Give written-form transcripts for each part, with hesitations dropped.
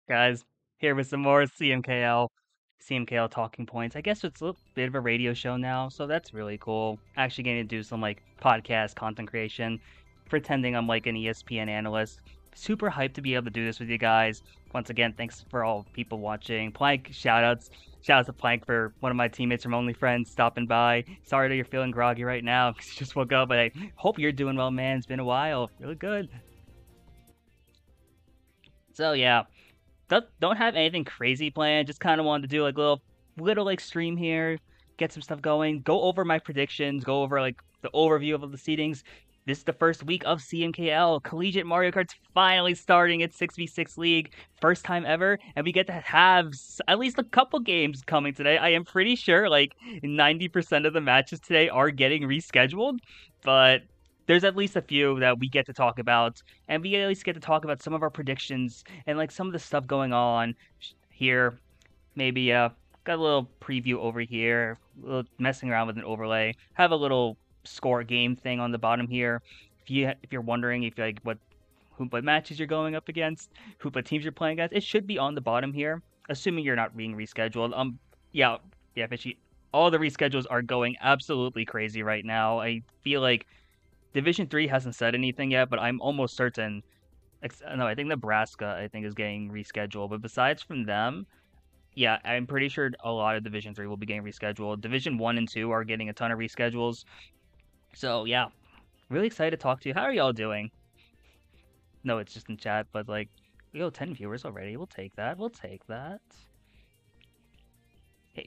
Guys, here with some more CMKL talking points. I guess it's a little bit of a radio show now, so that's really cool. Actually getting to do some like podcast content creation, pretending I'm like an ESPN analyst. Super hyped to be able to do this with you guys. Once again, thanks for all people watching. Plank, shoutouts. Shoutouts to Plank for one of my teammates from OnlyFriends stopping by. Sorry that you're feeling groggy right now because you just woke up, but I hope you're doing well, man. It's been a while. Really good. So yeah, don't have anything crazy planned. Just kind of wanted to do like little like stream here, get some stuff going, go over my predictions, go over like the overview of the seedings. This is the first week of CMKL. Collegiate Mario Kart's finally starting its 6v6 league. First time ever. And we get to have at least a couple games coming today. I am pretty sure like 90% of the matches today are getting rescheduled. But there's at least a few that we get to talk about. And we at least get to talk about some of our predictions and like some of the stuff going on here. Maybe got a little preview over here. A little messing around with an overlay. Have a little score game thing on the bottom here. If you're wondering if like what matches you're going up against, what teams you're playing against, it should be on the bottom here, assuming you're not being rescheduled. Yeah, Fishy. All the reschedules are going absolutely crazy right now. I feel like Division 3 hasn't said anything yet, but I'm almost certain. No, I think Nebraska is getting rescheduled. But besides from them, yeah, I'm pretty sure a lot of Division 3 will be getting rescheduled. Division 1 and 2 are getting a ton of reschedules. So, yeah, really excited to talk to you. How are y'all doing? No, it's just in chat, but like, we got 10 viewers already. We'll take that. Okay,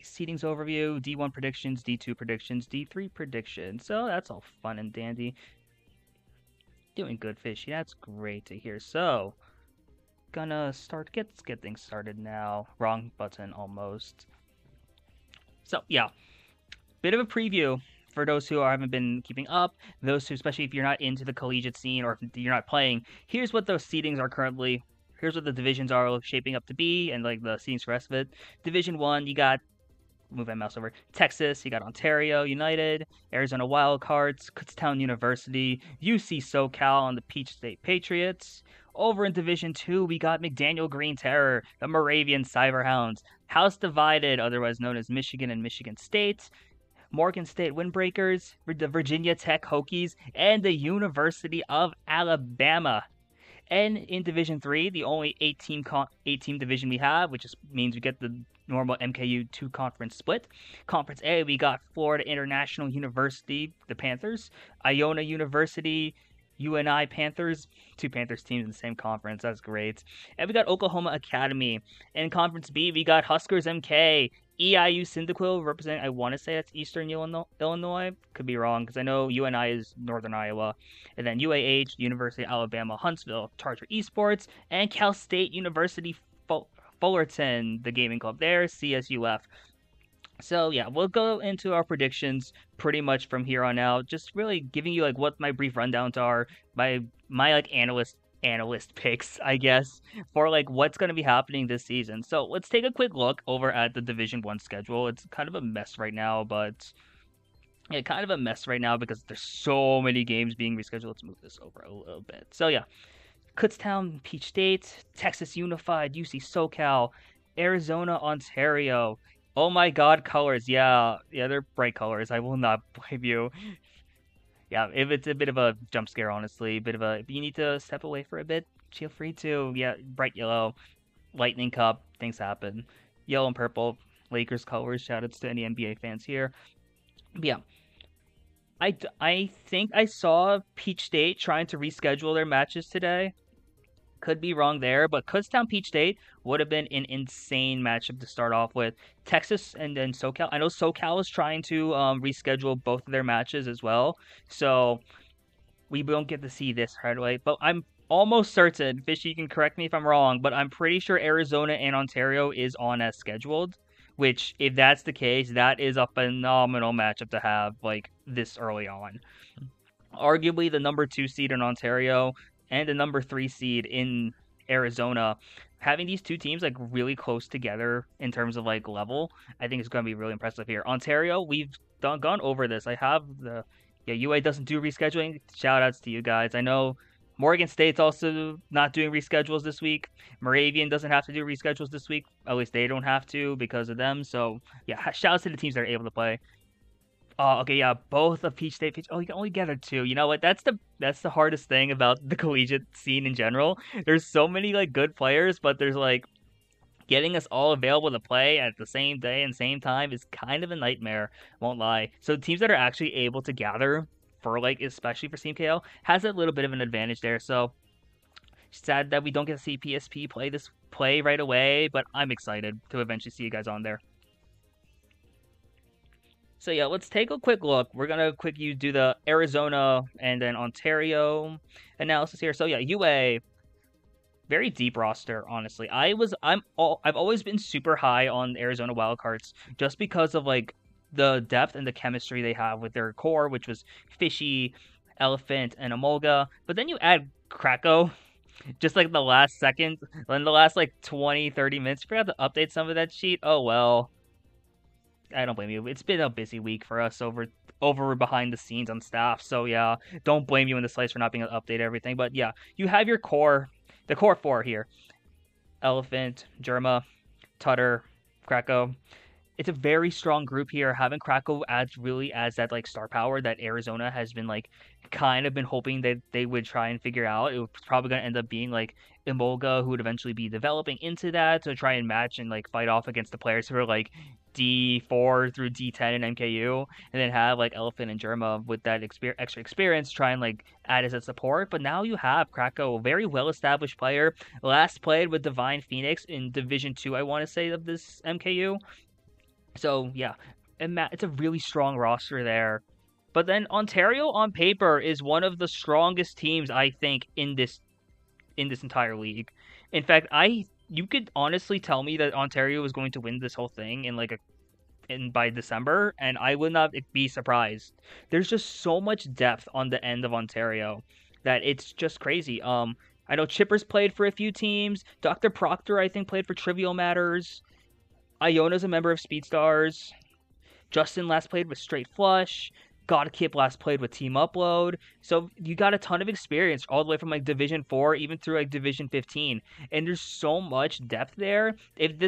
seedings overview, D1 predictions, D2 predictions, D3 predictions. So that's all fun and dandy. Doing good, Fishy. That's great to hear. So, gonna start. Let's get things started now. Wrong button almost. So, yeah, bit of a preview for those who haven't been keeping up, those who, especially if you're not into the collegiate scene or if you're not playing, here's what those seedings are currently. Here's what the divisions are shaping up to be, and like the seedings for the rest of it. Division 1, you got, move my mouse over, Texas, you got Ontario United, Arizona Wildcards, Kutztown University, UC SoCal, and the Peach State Patriots. Over in Division 2, we got McDaniel Green Terror, the Moravian Cyberhounds, House Divided, otherwise known as Michigan and Michigan State, Morgan State Windbreakers, the Virginia Tech Hokies, and the University of Alabama. And in Division 3, the only 8-team division we have, which means we get the normal MKU 2 conference split. Conference A, we got Florida International University, the Panthers, Iona University, UNI Panthers, 2 Panthers teams in the same conference. That's great. And we got Oklahoma Academy. And in Conference B, we got Huskers MK, EIU Cyndaquil representing, I want to say that's Eastern Illinois. Could be wrong because I know UNI is Northern Iowa. And then UAH, University of Alabama, Huntsville, Charger Esports, and Cal State University Fullerton, the gaming club there, CSUF. So yeah, we'll go into our predictions pretty much from here on out. Just really giving you like what my brief rundowns are, my like analyst picks, I guess, for like what's going to be happening this season. So let's take a quick look over at the Division 1 schedule. It's kind of a mess right now, but yeah, kind of a mess right now because there's so many games being rescheduled. Let's move this over a little bit. So yeah, Kutztown, Peach State, Texas Unified, UC SoCal, Arizona, Ontario. Oh my God, colors. Yeah, they're bright colors. I will not blame you. Yeah, if it's a bit of a jump scare, honestly, bit of a. If you need to step away for a bit, feel free to. Yeah, bright yellow, Lightning Cup, things happen. Yellow and purple, Lakers colors. Shoutouts to any NBA fans here. But yeah, I think I saw Peach State trying to reschedule their matches today. Could be wrong there, but Kutztown Peach State would have been an insane matchup to start off with. Texas and then SoCal. I know SoCal is trying to reschedule both of their matches as well, so we don't get to see this right away. But I'm almost certain, Fishy, you can correct me if I'm wrong, but I'm pretty sure Arizona and Ontario is on as scheduled. Which, if that's the case, that is a phenomenal matchup to have like this early on. Arguably the number 2 seed in Ontario and the number 3 seed in Arizona. Having these two teams like really close together in terms of like level, I think is going to be really impressive here. Ontario, we've gone over this. I have the UA doesn't do rescheduling. Shout outs to you guys. I know Morgan State's also not doing reschedules this week. Moravian doesn't have to do reschedules this week. At least they don't have to because of them. So yeah, shout outs to the teams that are able to play. Oh, okay, yeah, both of Peach State. Peach. Oh, you can only gather two. You know what? That's the hardest thing about the collegiate scene in general. There's so many like good players, but there's like getting us all available to play at the same day and same time is kind of a nightmare. Won't lie. So teams that are actually able to gather for like, especially for CMKL, has a little bit of an advantage there. So sad that we don't get to see PSP play right away, but I'm excited to eventually see you guys on there. So yeah, let's take a quick look. We're gonna quickly do the Arizona and then Ontario analysis here. So yeah, UA, very deep roster, honestly. I've always been super high on Arizona Wildcards just because of like the depth and the chemistry they have with their core, which was Fishy, Elephant, and Emolga. But then you add Krakow just like the last second, in the last like 20, 30 minutes. Forgot to update some of that sheet. Oh well. I don't blame you. It's been a busy week for us over behind the scenes on staff. So yeah, don't blame you in the slice for not being able to update everything. But yeah, you have your core, the core four here: Elephant, Germa, Tutter, Krakow. It's a very strong group here. Having Krakow adds that like star power that Arizona has been like kind of been hoping that they would try and figure out. It was probably gonna end up being like Emolga, who would eventually be developing into that to try and match and like fight off against the players who are like D4 through D10 in MKU, and then have like Elephant and Germa with that extra experience try and like add as a support. But now you have Krakow, a very well established player, last played with Divine Phoenix in Division 2, I want to say, of this MKU. So yeah, and it's a really strong roster there. But then Ontario on paper is one of the strongest teams I think in this entire league. In fact, you could honestly tell me that Ontario is going to win this whole thing in by December, and I would not be surprised. There's just so much depth on the end of Ontario that it's just crazy. I know Chipper's played for a few teams. Dr. Proctor, I think, played for Trivial Matters. Iona's a member of Speedstars. Justin last played with Straight Flush. Godkip last played with Team Upload. So you got a ton of experience all the way from like Division 4 even through like Division 15. And there's so much depth there. If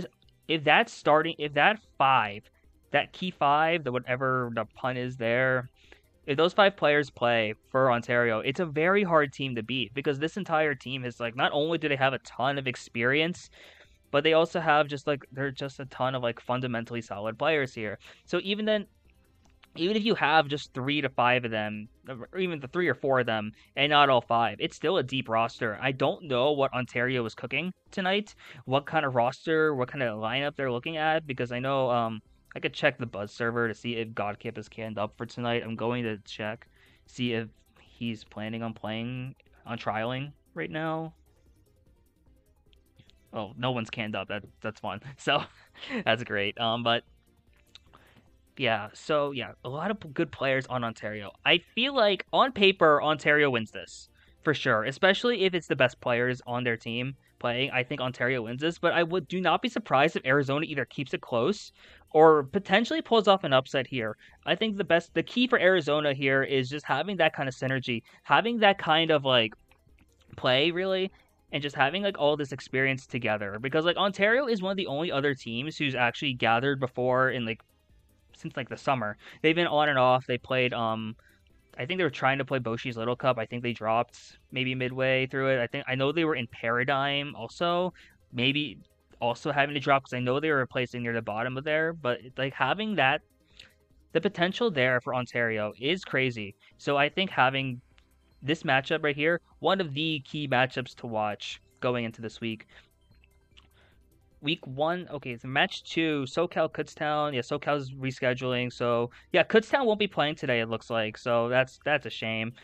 that five, that key five, the whatever the pun is there, if those five players play for Ontario, it's a very hard team to beat because this entire team is like not only do they have a ton of experience, but they also have they're just a ton of like fundamentally solid players here. So even then, even if you have just 3 to 5 of them, or even the 3 or 4 of them, and not all five, it's still a deep roster. I don't know what Ontario is cooking tonight, what kind of roster, what kind of lineup they're looking at, because I know I could check the Buzz server to see if Godkip is canned up for tonight. I'm going to check, see if he's planning on playing on trialing right now. Oh, no one's canned up. That's fun. So that's great. But Yeah, so yeah, a lot of good players on Ontario. I feel like on paper, Ontario wins this for sure, especially if it's the best players on their team playing. I think Ontario wins this, but I would do not be surprised if Arizona either keeps it close or potentially pulls off an upset here. I think the key for Arizona here is just having that kind of synergy, having that kind of like play really, and just having like all this experience together because like Ontario is one of the only other teams who's actually gathered before in like since like the summer. They've been on and off. They played I think they were trying to play Boshi's Little Cup. I think they dropped maybe midway through it. I know they were in Paradigm also. Maybe also having to drop because I know they were placing near the bottom of there, but like having that the potential there for Ontario is crazy. So I think having this matchup right here, one of the key matchups to watch going into this week. Week 1, okay, it's match 2, SoCal Kutztown. Yeah, SoCal's rescheduling, so yeah, Kutztown won't be playing today. It looks like, so that's a shame.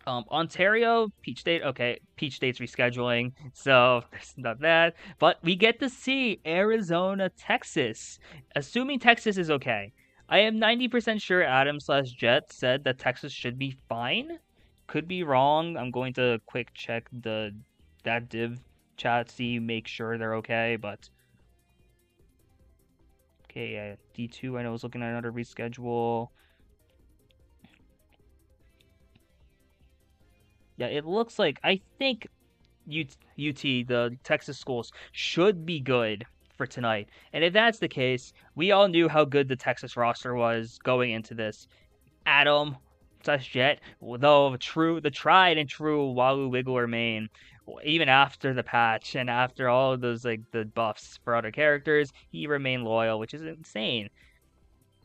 Ontario, Peach State. Okay, Peach State's rescheduling, so there's not that. But we get to see Arizona, Texas. Assuming Texas is okay, I am 90% sure Adam/Jet said that Texas should be fine. Could be wrong. I'm going to quick check that div chat, see, make sure they're okay. But okay, yeah, D2. I know I was looking at another reschedule. Yeah, it looks like I think UT, the Texas schools, should be good for tonight. And if that's the case, we all knew how good the Texas roster was going into this. Adam/Jet, though the tried and true Walu Wiggler main, even after the patch and after all of those like the buffs for other characters, he remained loyal, which is insane.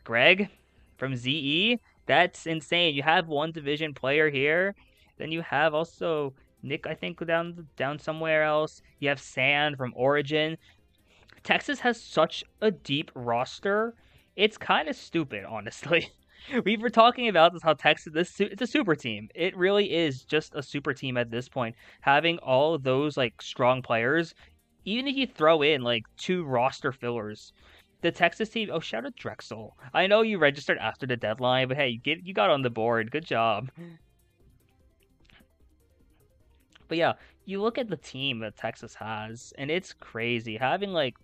Greg from ZE, that's insane. You have one division player here, then you have also Nick, I think, down somewhere else. You have Sand from Origin. Texas has such a deep roster. It's kind of stupid, honestly. We were talking about this how Texas it's a super team. It really is just a super team at this point. Having all of those like strong players, even if you throw in like 2 roster fillers, the Texas team. Oh, shout out Drexel. I know you registered after the deadline, but hey, you got on the board. Good job. But yeah, you look at the team that Texas has, and it's crazy. Having like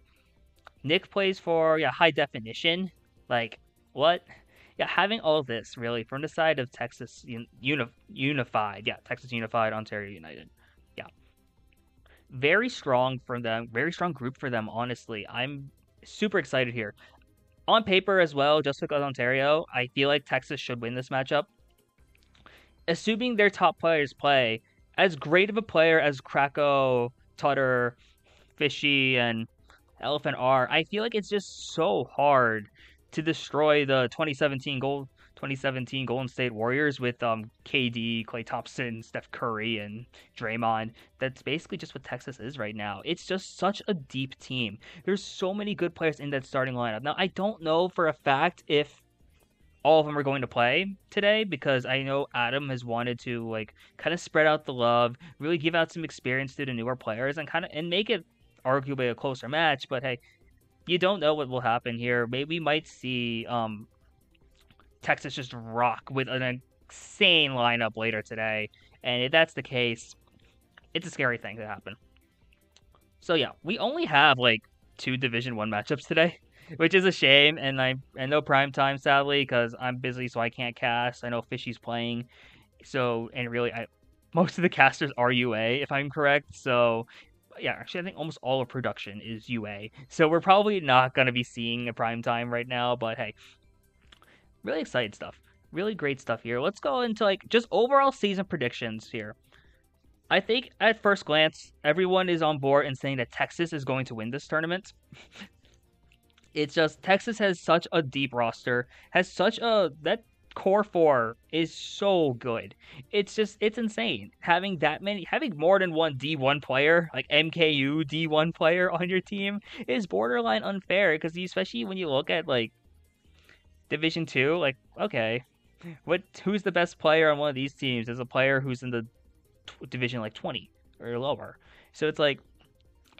Nick plays for high definition, like what? Yeah, having all this really from the side of Texas Unified, Texas Unified, Ontario United, yeah, very strong from them, very strong group for them. Honestly, I'm super excited here. On paper as well, just because Ontario, I feel like Texas should win this matchup. Assuming their top players play, as great of a player as Krakow, Tutter, Fishy, and Elephant are, I feel like it's just so hard to destroy the 2017 Golden State Warriors with KD, Klay Thompson, Steph Curry, and Draymond. That's basically just what Texas is right now. It's just such a deep team. There's so many good players in that starting lineup. Now, I don't know for a fact if all of them are going to play today because I know Adam has wanted to like kind of spread out the love, really give out some experience to the newer players and make it arguably a closer match. But hey, you don't know what will happen here. Maybe we might see Texas just rock with an insane lineup later today. And if that's the case, it's a scary thing to happen. So yeah, we only have like 2 Division 1 matchups today, which is a shame. And I no prime time sadly because I'm busy, so I can't cast. I know Fishy's playing, so and really, most of the casters are UA if I'm correct. So yeah, actually, I think almost all of production is UA. So we're probably not gonna be seeing a prime time right now. But hey, really excited stuff. Really great stuff here. Let's go into like just overall season predictions here. I think at first glance, everyone is on board in saying that Texas is going to win this tournament. It's just Texas has such a deep roster, has such a that core 4 is so good. It's insane having having more than one D1 player, like MKU D1 player on your team is borderline unfair because especially when you look at like Division 2, like okay, who's the best player on one of these teams is a player who's in the division like 20 or lower. So it's like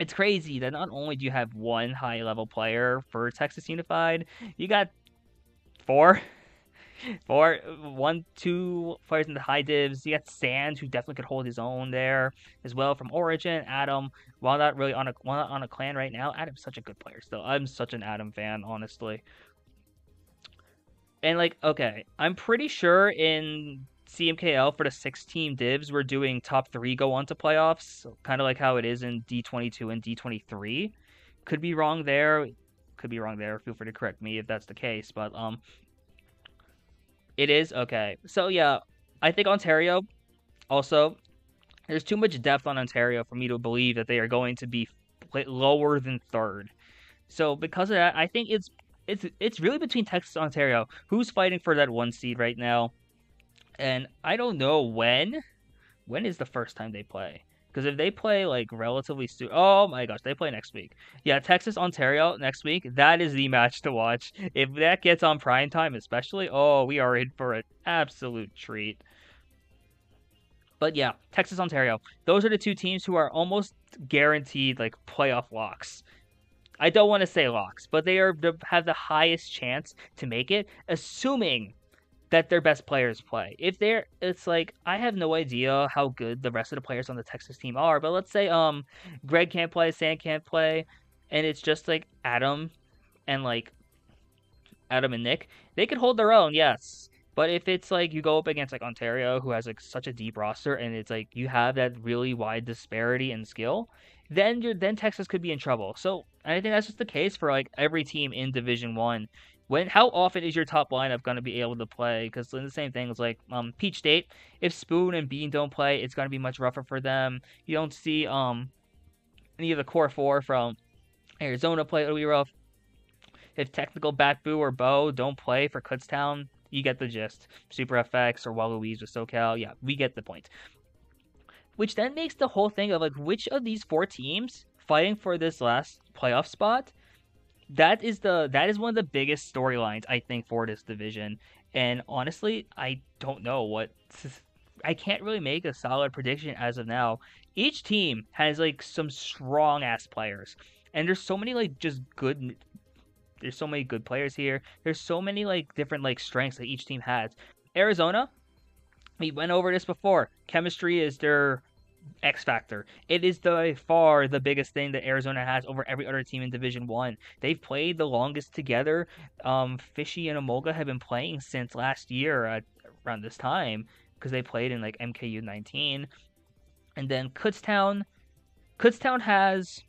it's crazy that not only do you have one high level player for Texas Unified, you got four. Four, one, two players in the high divs. You got Sand, who definitely could hold his own there as well from Origin. Adam, while not really on a clan right now, Adam's such a good player still. I'm such an Adam fan, honestly. And like, okay, I'm pretty sure in CMKL for the 6-team divs, we're doing top 3 go on to playoffs, kind of like how it is in D22 and D23. Could be wrong there. Could be wrong there. Feel free to correct me if that's the case, but it is okay. So yeah, I think Ontario also, there's too much depth on Ontario for me to believe that they are going to be lower than 3rd. So because of that, I think it's really between Texas and Ontario. Who's fighting for that 1 seed right now? And I don't know when. When is the first time they play? Because if they play like relatively soon, oh my gosh, they play next week. Yeah, Texas Ontario next week. That is the match to watch. If that gets on prime time, especially, oh, we are in for an absolute treat. But yeah, Texas Ontario. Those are the 2 teams who are almost guaranteed like playoff locks. I don't want to say locks, but they have the highest chance to make it, assuming that their best players play. It's like I have no idea how good the rest of the players on the Texas team are, but let's say Greg can't play, Sam can't play, and it's just like Adam and Nick, they could hold their own, yes. But if it's like you go up against like Ontario, who has like such a deep roster, and it's like you have that really wide disparity in skill, then Texas could be in trouble. So I think that's just the case for like every team in Division One. How often is your top lineup going to be able to play? Because the same thing is like Peach State. If Spoon and Bean don't play, it's going to be much rougher for them. You don't see any of the core 4 from Arizona play. It'll be rough. If Technical, Batboo, or Bo don't play for Kutztown, you get the gist. Super FX or Waluiz with SoCal, yeah, we get the point. Which then makes the whole thing of like which of these 4 teams fighting for this last playoff spot. That is one of the biggest storylines I think for this division. And honestly, I don't know what. I can't really make a solid prediction as of now. Each team has like some strong ass players, and there's so many like just good. There's so many good players here. There's so many like different like strengths that each team has. Arizona, we went over this before. Chemistry is their X factor. It is by far the biggest thing that Arizona has over every other team in Division One. They've played the longest together. Fishy and Amolga have been playing since last year around this time because they played in like MKU 19. And then Kutztown has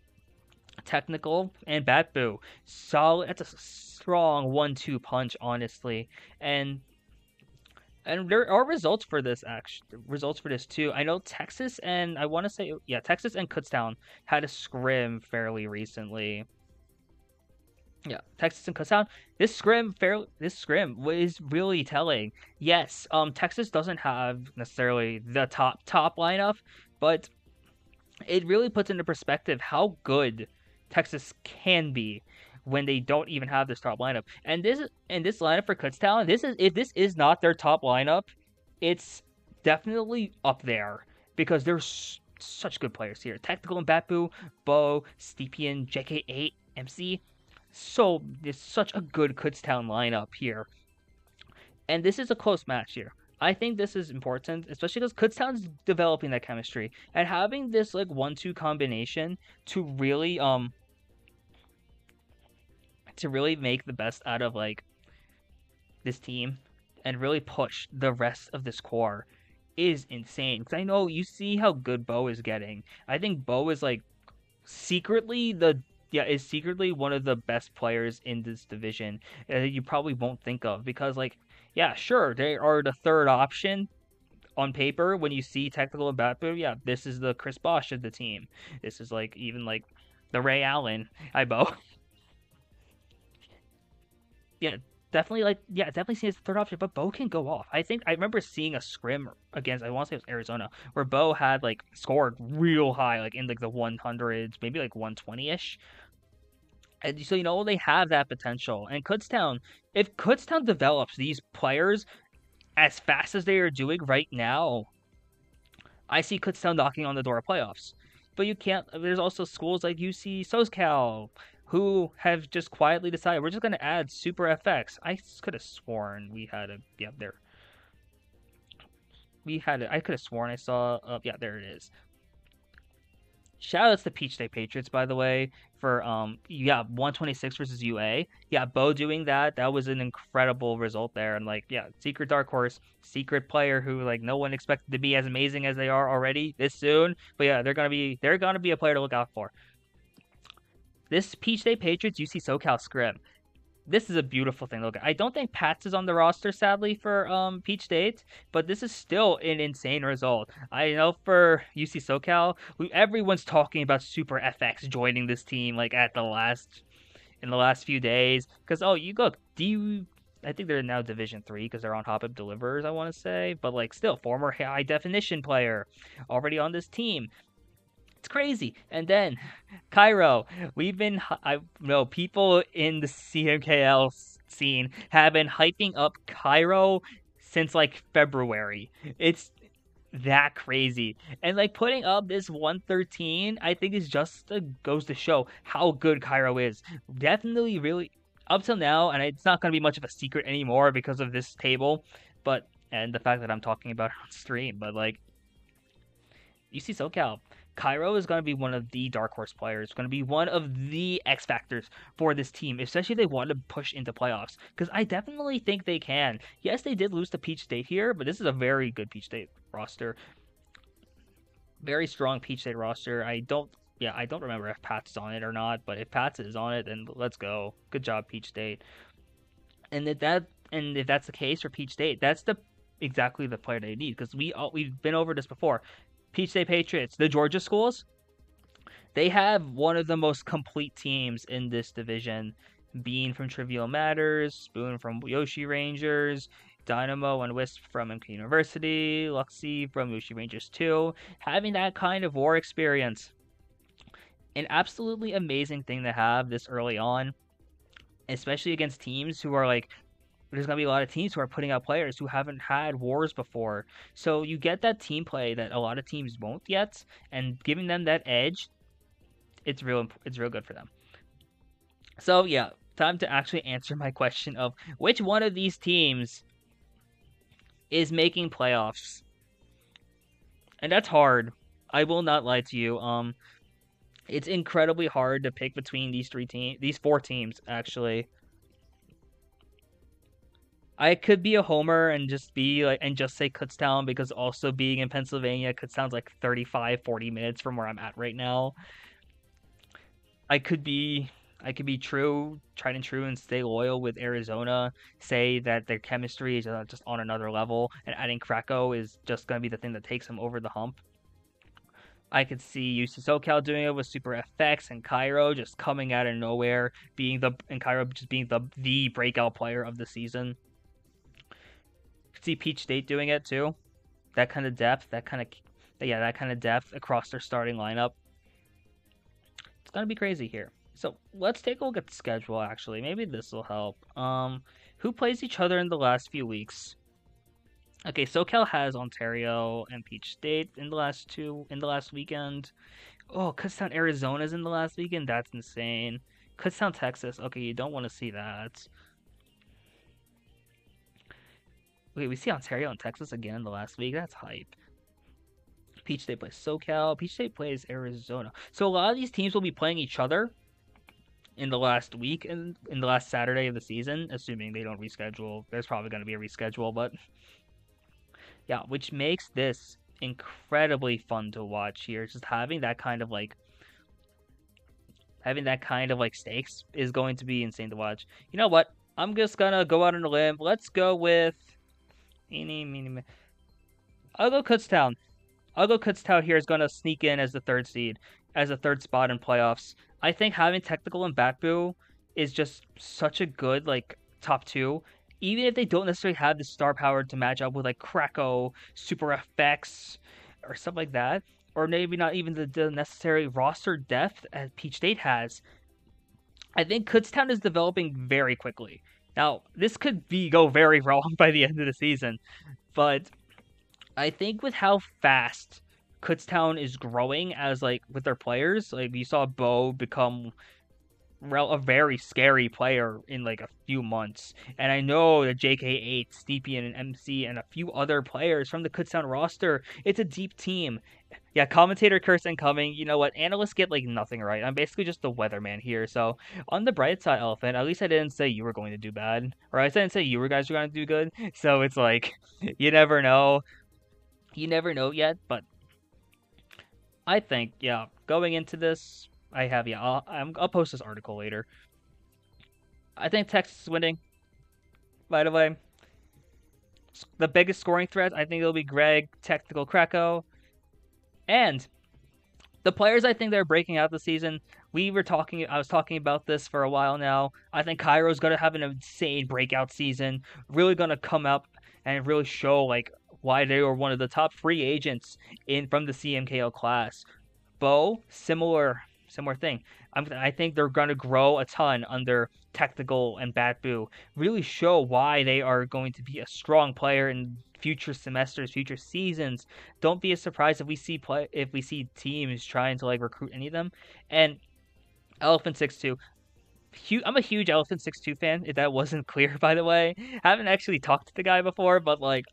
Technical and Batboo. Solid. That's a strong 1-2 punch, honestly. And there are results for this too. I know Texas and I want to say Texas and Kutztown had a scrim fairly recently. Yeah, Texas and Kutztown. This scrim was really telling. Yes, Texas doesn't have necessarily the top lineup, but it really puts into perspective how good Texas can be when they don't even have this top lineup. And this lineup for Kutztown, if this is not their top lineup, it's definitely up there because there's such good players here. Technical and Batboo, Bo, Stepian, JK8, MC. So there's such a good Kutztown lineup here. And this is a close match here. I think this is important, especially because Kutztown's developing that chemistry and having this like 1-2 combination to really make the best out of like this team and really push the rest of this core is insane. Because I know you see how good Bo is getting. I think Bo is like secretly one of the best players in this division that you probably won't think of because like yeah, sure, they are the 3rd option on paper when you see Technical and Batboo. Yeah, this is the Chris Bosch of the team. This is like even like the Ray Allen. Hi, Bo. Yeah, definitely see as the 3rd option, but Bo can go off. I remember seeing a scrim against, I want to say it was Arizona, where Bo had like scored real high, like in like the 100s, maybe like 120-ish. And so they have that potential. And if Kutztown develops these players as fast as they are doing right now, I see Kutztown knocking on the door of playoffs. But you can't. There's also schools like UC SoCal, who have just quietly decided we're just going to add Super FX. I could have sworn we had a there. I could have sworn I saw there it is. Shout outs to Peach State Patriots, by the way, for 126 versus UA. Yeah, Bo doing that was an incredible result there. And secret dark horse, secret player who no one expected to be as amazing as they are already this soon. But yeah, they're gonna be a player to look out for. This Peach State Patriots UC SoCal scrim. This is a beautiful thing. Look, I don't think Pats is on the roster, sadly, for Peach State, but this is still an insane result. I know for UC SoCal, everyone's talking about Super FX joining this team in the last few days. Because you look, I think they're now Division 3 because they're on Hop Up Delivers, I want to say, but still former high definition player already on this team. It's crazy. And then Cairo, I know people in the CMKL scene have been hyping up Cairo since February. It's that crazy. And putting up this 113, I think is just goes to show how good Cairo is. Definitely really up till now, and it's not going to be much of a secret anymore because of this table, and the fact that I'm talking about it on stream, but UC SoCal, Cairo is going to be one of the dark horse players, going to be one of the X factors for this team, especially if they want to push into playoffs, because I definitely think they can. Yes, they did lose to Peach State here, but this is a very good Peach State roster. Very strong Peach State roster. I don't remember if Pats is on it or not, but if Pats is on it, then let's go. Good job, Peach State. And if that's the case for Peach State, that's exactly the player they need, because we've been over this before. Peach State Patriots, the Georgia schools, they have one of the most complete teams in this division. Bean from Trivial Matters, Spoon from Yoshi Rangers, Dynamo and Wisp from MK University, Luxie from Yoshi Rangers 2. Having that kind of war experience, an absolutely amazing thing to have this early on, especially against teams who are there's going to be a lot of teams who are putting out players who haven't had wars before. So you get that team play that a lot of teams won't yet, and giving them that edge, it's real good for them. So yeah, time to actually answer my question of which one of these teams is making playoffs. And that's hard. I will not lie to you. It's incredibly hard to pick between these four teams, actually. I could be a homer and just say Kutztown, because also being in Pennsylvania, Kutztown's 35-40 minutes from where I'm at right now. I could be tried and true, and stay loyal with Arizona, say that their chemistry is just on another level, and adding Krakow is just going to be the thing that takes them over the hump. I could see UC SoCal doing it with Super FX and Cairo just coming out of nowhere, Cairo just being the breakout player of the season. See Peach State doing it too. That kind of depth, that kind of depth across their starting lineup. It's gonna be crazy here. So let's take a look at the schedule. Actually, maybe this will help. Who plays each other in the last few weeks? Okay, SoCal has Ontario and Peach State in the last weekend. Oh, Kutztown, Arizona's in the last weekend. That's insane. Kutztown, Texas. Okay, you don't want to see that. Wait, we see Ontario and Texas again in the last week. That's hype. Peach State plays SoCal. Peach State plays Arizona. So a lot of these teams will be playing each other in the last week and in the last Saturday of the season, assuming they don't reschedule. There's probably going to be a reschedule, but yeah, which makes this incredibly fun to watch here. Just having that kind of stakes is going to be insane to watch. You know what? I'm just gonna go out on a limb. Let's go with I'll go Kutztown. Kutztown here is going to sneak in as the third seed, as a third spot in playoffs. I think having Technical and Batboo is just such a good top two. Even if they don't necessarily have the star power to match up with Krakow, Super FX, or stuff like that, or maybe not even the necessary roster depth as Peach State has, I think Kutztown is developing very quickly. Now, this could go very wrong by the end of the season, but I think with how fast Kutztown is growing as with their players, you saw Bo become a very scary player in like a few months. And I know that JK8, Steepy, and MC, and a few other players from the Kutztown roster. It's a deep team. Yeah, commentator curse incoming. You know what? Analysts get like nothing right. I'm basically just the weatherman here. So on the bright side, Elephant, at least I didn't say you were going to do bad, or I didn't say you guys were going to do good. So it's like you never know. You never know yet, but I think yeah, going into this, I have yeah. I'll post this article later. I think Texas is winning. By the way, the biggest scoring threat, I think it'll be Greg, Technical Krakow, and the players I think that are breaking out this season. I was talking about this for a while now. I think Cairo's gonna have an insane breakout season. Really gonna come up and really show like why they were one of the top free agents in from the CMKL class. Bo, similar thing. I think they're going to grow a ton under Technical and Batboo. Really show why they are going to be a strong player in future semesters, future seasons. Don't be surprised if we see teams trying to like recruit any of them. And Elephant 6-2. I'm a huge Elephant 6-2 fan. If that wasn't clear, by the way, haven't actually talked to the guy before, but like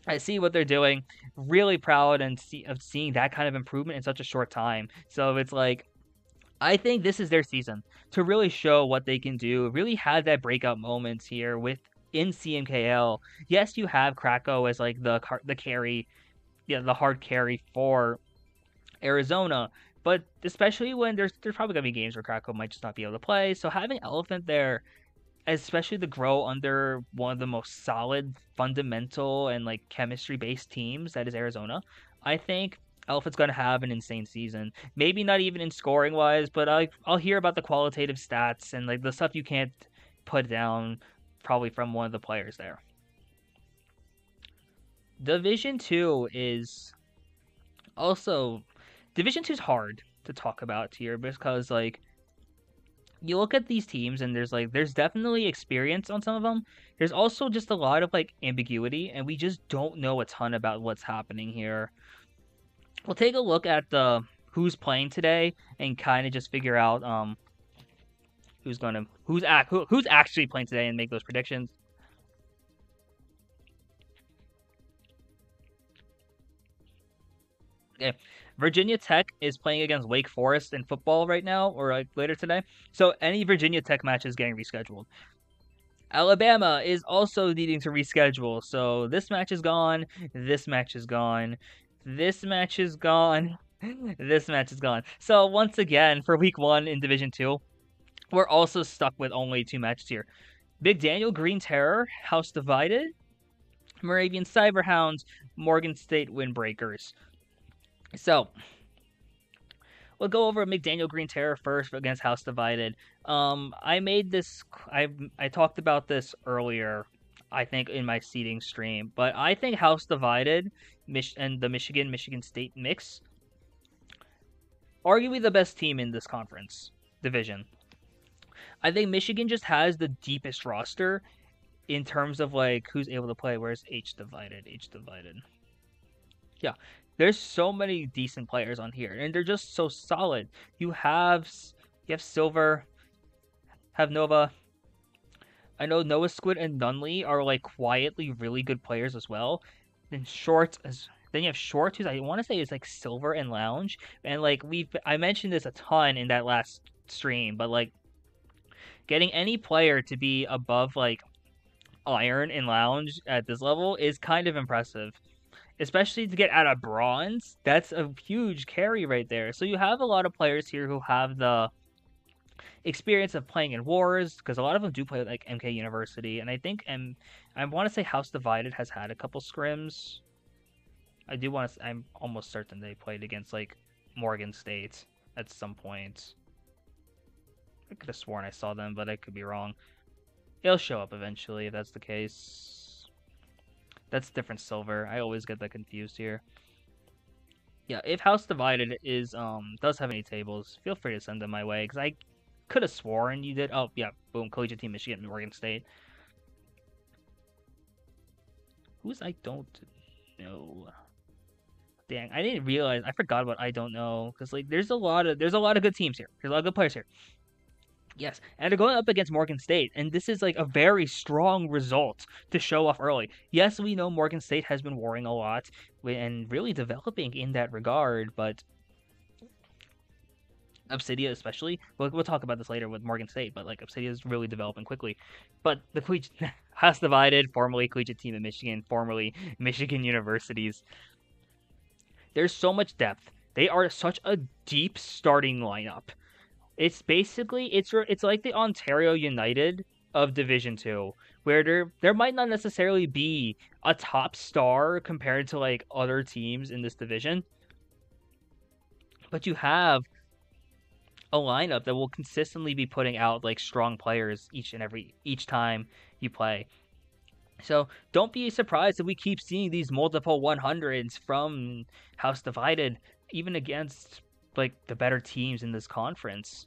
I see what they're doing. Really proud of seeing that kind of improvement in such a short time. So it's like I think this is their season to really show what they can do. Really have that breakout moments here with in CMKL. Yes, you have Krakow as like the carry, yeah, the hard carry for Arizona. But especially when there's probably gonna be games where Krakow might just not be able to play. So having Elephant there, especially to grow under one of the most solid, fundamental, and like chemistry based teams that is Arizona, I think Elephant's going to have an insane season. Maybe not even in scoring wise, but I'll hear about the qualitative stats and like the stuff you can't put down probably from one of the players there. Division 2 is also Division 2 is hard to talk about here because like you look at these teams and there's definitely experience on some of them. There's also just a lot of like ambiguity and we just don't know a ton about what's happening here. We'll take a look at the who's playing today and kind of just figure out who's actually playing today and make those predictions. Okay. Virginia Tech is playing against Wake Forest in football right now, or like later today. So any Virginia Tech match is getting rescheduled. Alabama is also needing to reschedule. So this match is gone. This match is gone. This match is gone. This match is gone. So once again, for week 1 in Division 2, we're also stuck with only 2 matches here. Big Daniel, Green Terror, House Divided, Moravian Cyberhounds, Morgan State Windbreakers. So we'll go over McDaniel Green Terror first against House Divided. I made this. I talked about this earlier. I think in my seeding stream, but I think House Divided, and the Michigan State mix, arguably the best team in this conference division. I think Michigan just has the deepest roster in terms of like who's able to play. Where's H Divided? Yeah, there's so many decent players on here, and they're just so solid. You have Silver, have Nova. I know Noah Squid and Nunley are like quietly really good players as well. Then then you have Short, who's I want to say is like Silver and Lounge, and like I mentioned this a ton in that last stream, but like getting any player to be above like Iron and Lounge at this level is kind of impressive. Especially to get out of bronze, that's a huge carry right there. So you have a lot of players here who have the experience of playing in wars, because a lot of them do play like MK University, and I think I want to say House Divided has had a couple scrims. I'm almost certain they played against like Morgan State at some point. I could have sworn I saw them, but I could be wrong. It'll show up eventually if that's the case. That's different Silver. I always get that confused here. Yeah, if House Divided does have any tables, feel free to send them my way, because I could have sworn you did. Oh, yeah, boom, Collegiate Team Michigan and Oregon State. I don't know. Dang, I didn't realize. I forgot about I don't know, because like there's a lot of good teams here. There's a lot of good players here. Yes, and they're going up against Morgan State, and this is like a very strong result to show off early. Yes, we know Morgan State has been warring a lot and really developing in that regard, but Obsidia especially, we'll talk about this later with Morgan State, but like Obsidia is really developing quickly. But the Collegiate has divided, formerly Collegiate team in Michigan, formerly Michigan Universities. There's so much depth. They are such a deep starting lineup. It's basically it's like the Ontario United of Division 2, where there might not necessarily be a top star compared to like other teams in this division, but you have a lineup that will consistently be putting out like strong players each time you play. So don't be surprised if we keep seeing these multiple 100s from House Divided, even against like the better teams in this conference.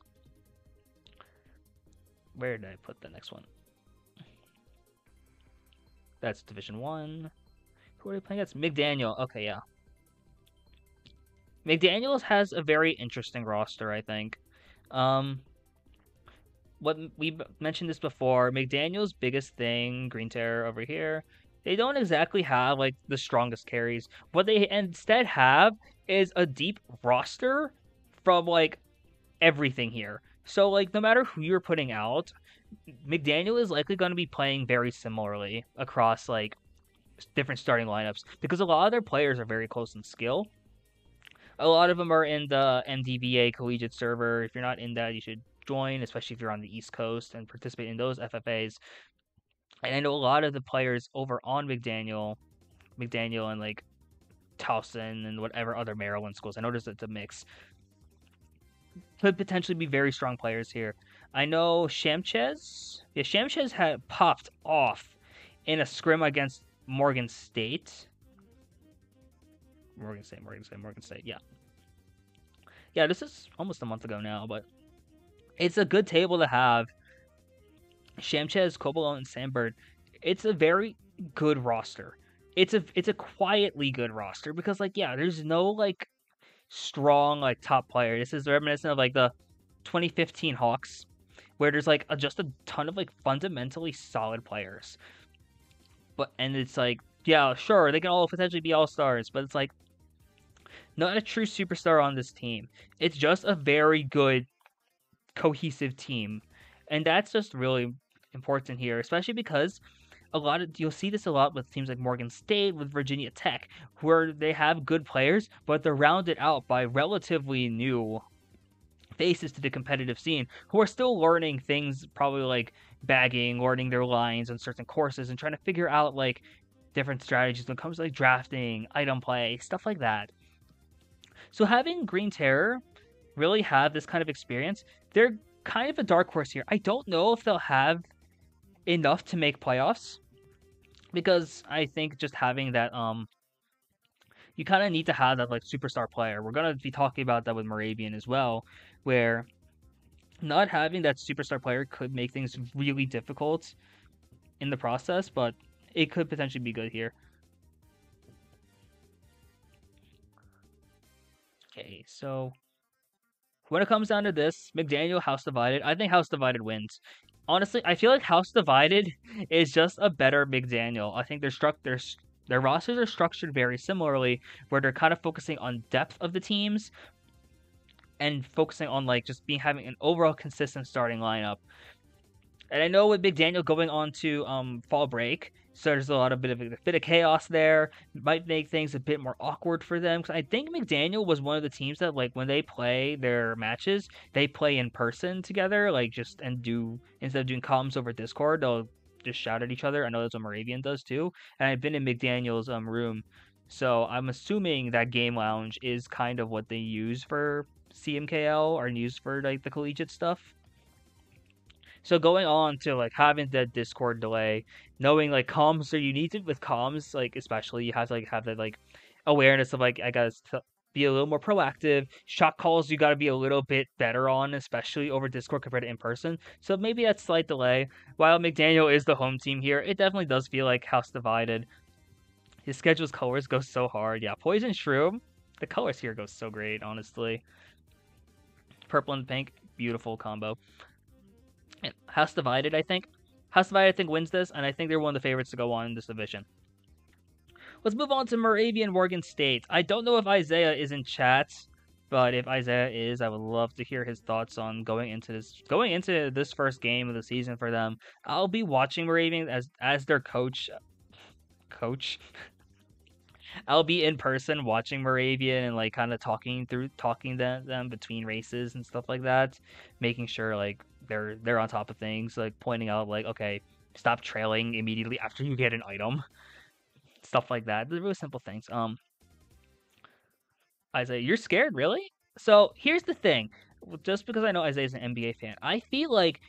Where did I put the next one? That's Division 1. Who are they playing against? McDaniel. Okay, yeah. McDaniels has a very interesting roster, I think. What we mentioned this before, McDaniel's biggest thing, Green Terror over here, they don't exactly have like the strongest carries. What they instead have is a deep roster from like everything here. So like no matter who you're putting out, McDaniel is likely going to be playing very similarly across like different starting lineups because a lot of their players are very close in skill. A lot of them are in the MDVA Collegiate server. If you're not in that, you should join, especially if you're on the East Coast and participate in those FFAs. And I know a lot of the players over on McDaniel and like Towson and whatever other Maryland schools. I noticed it's a mix. Could potentially be very strong players here. I know Shamchez. Yeah, Shamchez had popped off in a scrim against Morgan State. Morgan State. Yeah, this is almost a month ago now, but it's a good table to have. Shamchez, Kobolon, and Sandberg. It's a very good roster. It's a quietly good roster because like yeah, there's no like strong like top player. This is reminiscent of like the 2015 Hawks, where there's like just a ton of like fundamentally solid players. And it's like yeah, sure they can all potentially be all stars, but it's like not a true superstar on this team. It's just a very good, cohesive team. And that's just really important here, especially because you'll see this a lot with teams like Morgan State, with Virginia Tech, where they have good players, but they're rounded out by relatively new faces to the competitive scene who are still learning things, probably like bagging, learning their lines on certain courses, and trying to figure out like different strategies when it comes to like drafting, item play, stuff like that. So having Green Terror really have this kind of experience, they're kind of a dark horse here. I don't know if they'll have enough to make playoffs because I think just having that you kind of need to have that like superstar player. We're going to be talking about that with Moravian as well, where not having that superstar player could make things really difficult in the process, but it could potentially be good here. Okay, so when it comes down to this, McDaniel, House Divided, I think House Divided wins. Honestly, I feel like House Divided is just a better McDaniel. I think their rosters are structured very similarly, where they're kind of focusing on depth of the teams and focusing on like just having an overall consistent starting lineup. And I know with McDaniel going on to fall break, so there's a bit of chaos there. Might make things a bit more awkward for them. Because I think McDaniel was one of the teams that like when they play their matches, they play in person together, like instead of doing comms over Discord, they'll just shout at each other. I know that's what Moravian does too. And I've been in McDaniel's room, so I'm assuming that Game Lounge is kind of what they use for CMKL or used for like the collegiate stuff. So going on to like having that Discord delay, knowing like comms are you need to with comms, like especially you have to like have that like awareness of like I gotta be a little more proactive. Shot calls you gotta be a little bit better on, especially over Discord compared to in person. So maybe that slight delay. While McDaniel is the home team here, it definitely does feel like House Divided. His schedule's colors go so hard. Yeah, Poison Shroom. The colors here go so great, honestly. Purple and pink, beautiful combo. House Divided, I think. House Divided, I think, wins this, and I think they're one of the favorites to go on in this division. Let's move on to Moravian Morgan State. I don't know if Isaiah is in chat, but if Isaiah is, I would love to hear his thoughts on going into this first game of the season for them. I'll be watching Moravian as their coach. I'll be in person watching Moravian and like kind of talking to them between races and stuff like that, making sure like they're on top of things, like pointing out like, okay, stop trailing immediately after you get an item, stuff like that. They're really simple things. Isaiah, you're scared, really? So here's the thing. Just because I know Isaiah's an NBA fan, I feel like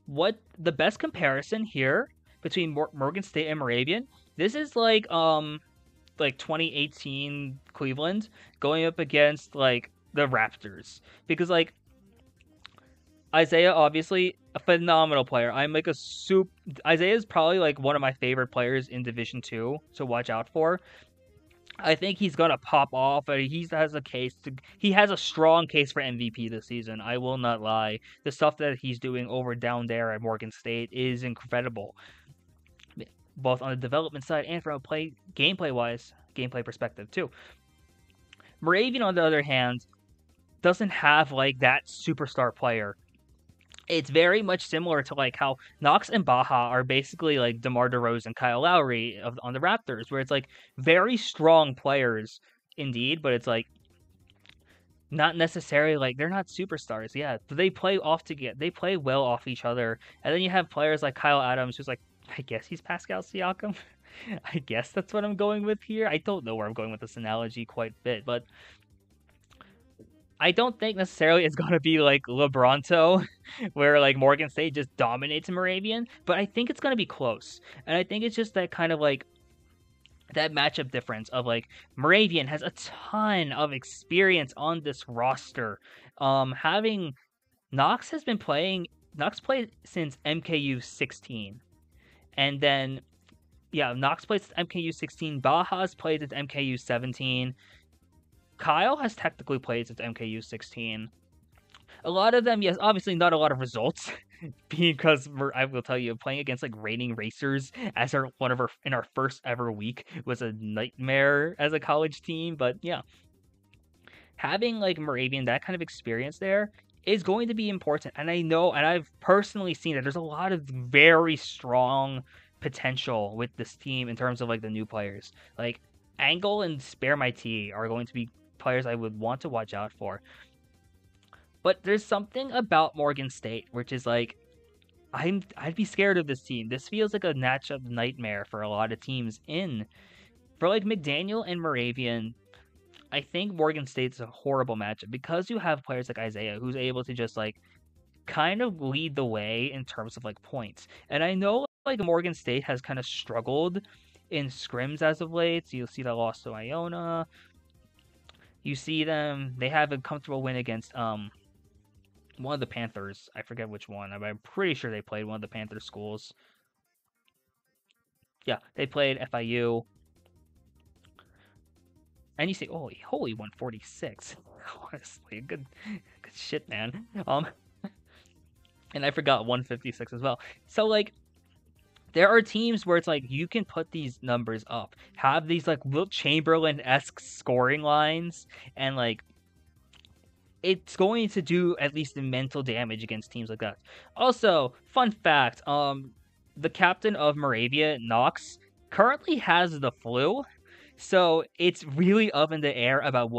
what the best comparison here between Morgan State and Moravian, this is like 2018 Cleveland going up against like the Raptors, because like Isaiah, obviously a phenomenal player. I'm like Isaiah is probably like one of my favorite players in Division 2 to watch out for. I think he's gonna pop off. He has a strong case for MVP this season. I will not lie. The stuff that he's doing over down there at Morgan State is incredible, both on the development side and from a gameplay perspective too. Moravian, on the other hand, doesn't have like that superstar player. It's very much similar to like how Knox and Baja are basically like DeMar DeRozan and Kyle Lowry on the Raptors, where it's like very strong players indeed, but it's like not necessarily like they're not superstars. Yeah, they play off together. They play well off each other. And then you have players like Kyle Adams, who's like, I guess he's Pascal Siakam. I guess that's what I'm going with here. I don't know where I'm going with this analogy quite a bit, but I don't think necessarily it's going to be like LeBronto, where like Morgan State just dominates Moravian, but I think it's going to be close. And I think it's just that kind of like that matchup difference of like Moravian has a ton of experience on this roster. Having Knox played since MKU 16. And then Knox played since MKU 16, Baja's played since MKU 17. Kyle has technically played since MKU 16. A lot of them, yes, obviously not a lot of results, because I will tell you, playing against like reigning racers as in our first ever week was a nightmare as a college team. But yeah, having like Moravian, that kind of experience there is going to be important. And I know, and I've personally seen that there's a lot of very strong potential with this team in terms of like the new players. Like Angle and Spare My Tea are going to be players I would want to watch out for. But there's something about Morgan State, which is like, I'd be scared of this team. This feels like a matchup nightmare for a lot of teams for like McDaniel and Moravian. I think Morgan State's a horrible matchup because you have players like Isaiah who's able to just like kind of lead the way in terms of like points. And I know like Morgan State has kind of struggled in scrims as of late. So you'll see that loss to Iona. You see they have a comfortable win against one of the Panthers. I forget which one. I'm pretty sure they played one of the Panther schools. Yeah, they played FIU. And you say, holy 146. Honestly, good shit, man. And I forgot 156 as well. So like, there are teams where it's like you can put these numbers up, have these like Wilt Chamberlain-esque scoring lines, and like it's going to do at least the mental damage against teams like that. Also, fun fact, the captain of Moravia, Knox, currently has the flu. So it's really up in the air about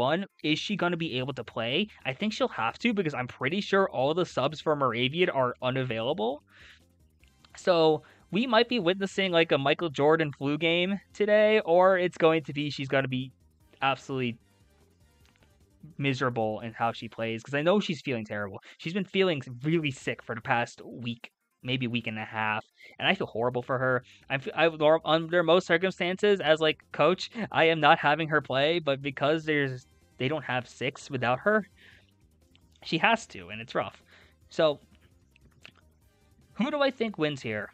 is she going to be able to play? I think she'll have to, because I'm pretty sure all the subs for Moravian are unavailable. So we might be witnessing like a Michael Jordan flu game today, or it's going to be she's going to be absolutely miserable in how she plays, because I know she's feeling terrible. She's been feeling really sick for the past week, maybe week and a half, and I feel horrible for her. Under most circumstances, as like coach, I am not having her play, but because they don't have 6 without her, she has to, and it's rough. So who do I think wins here?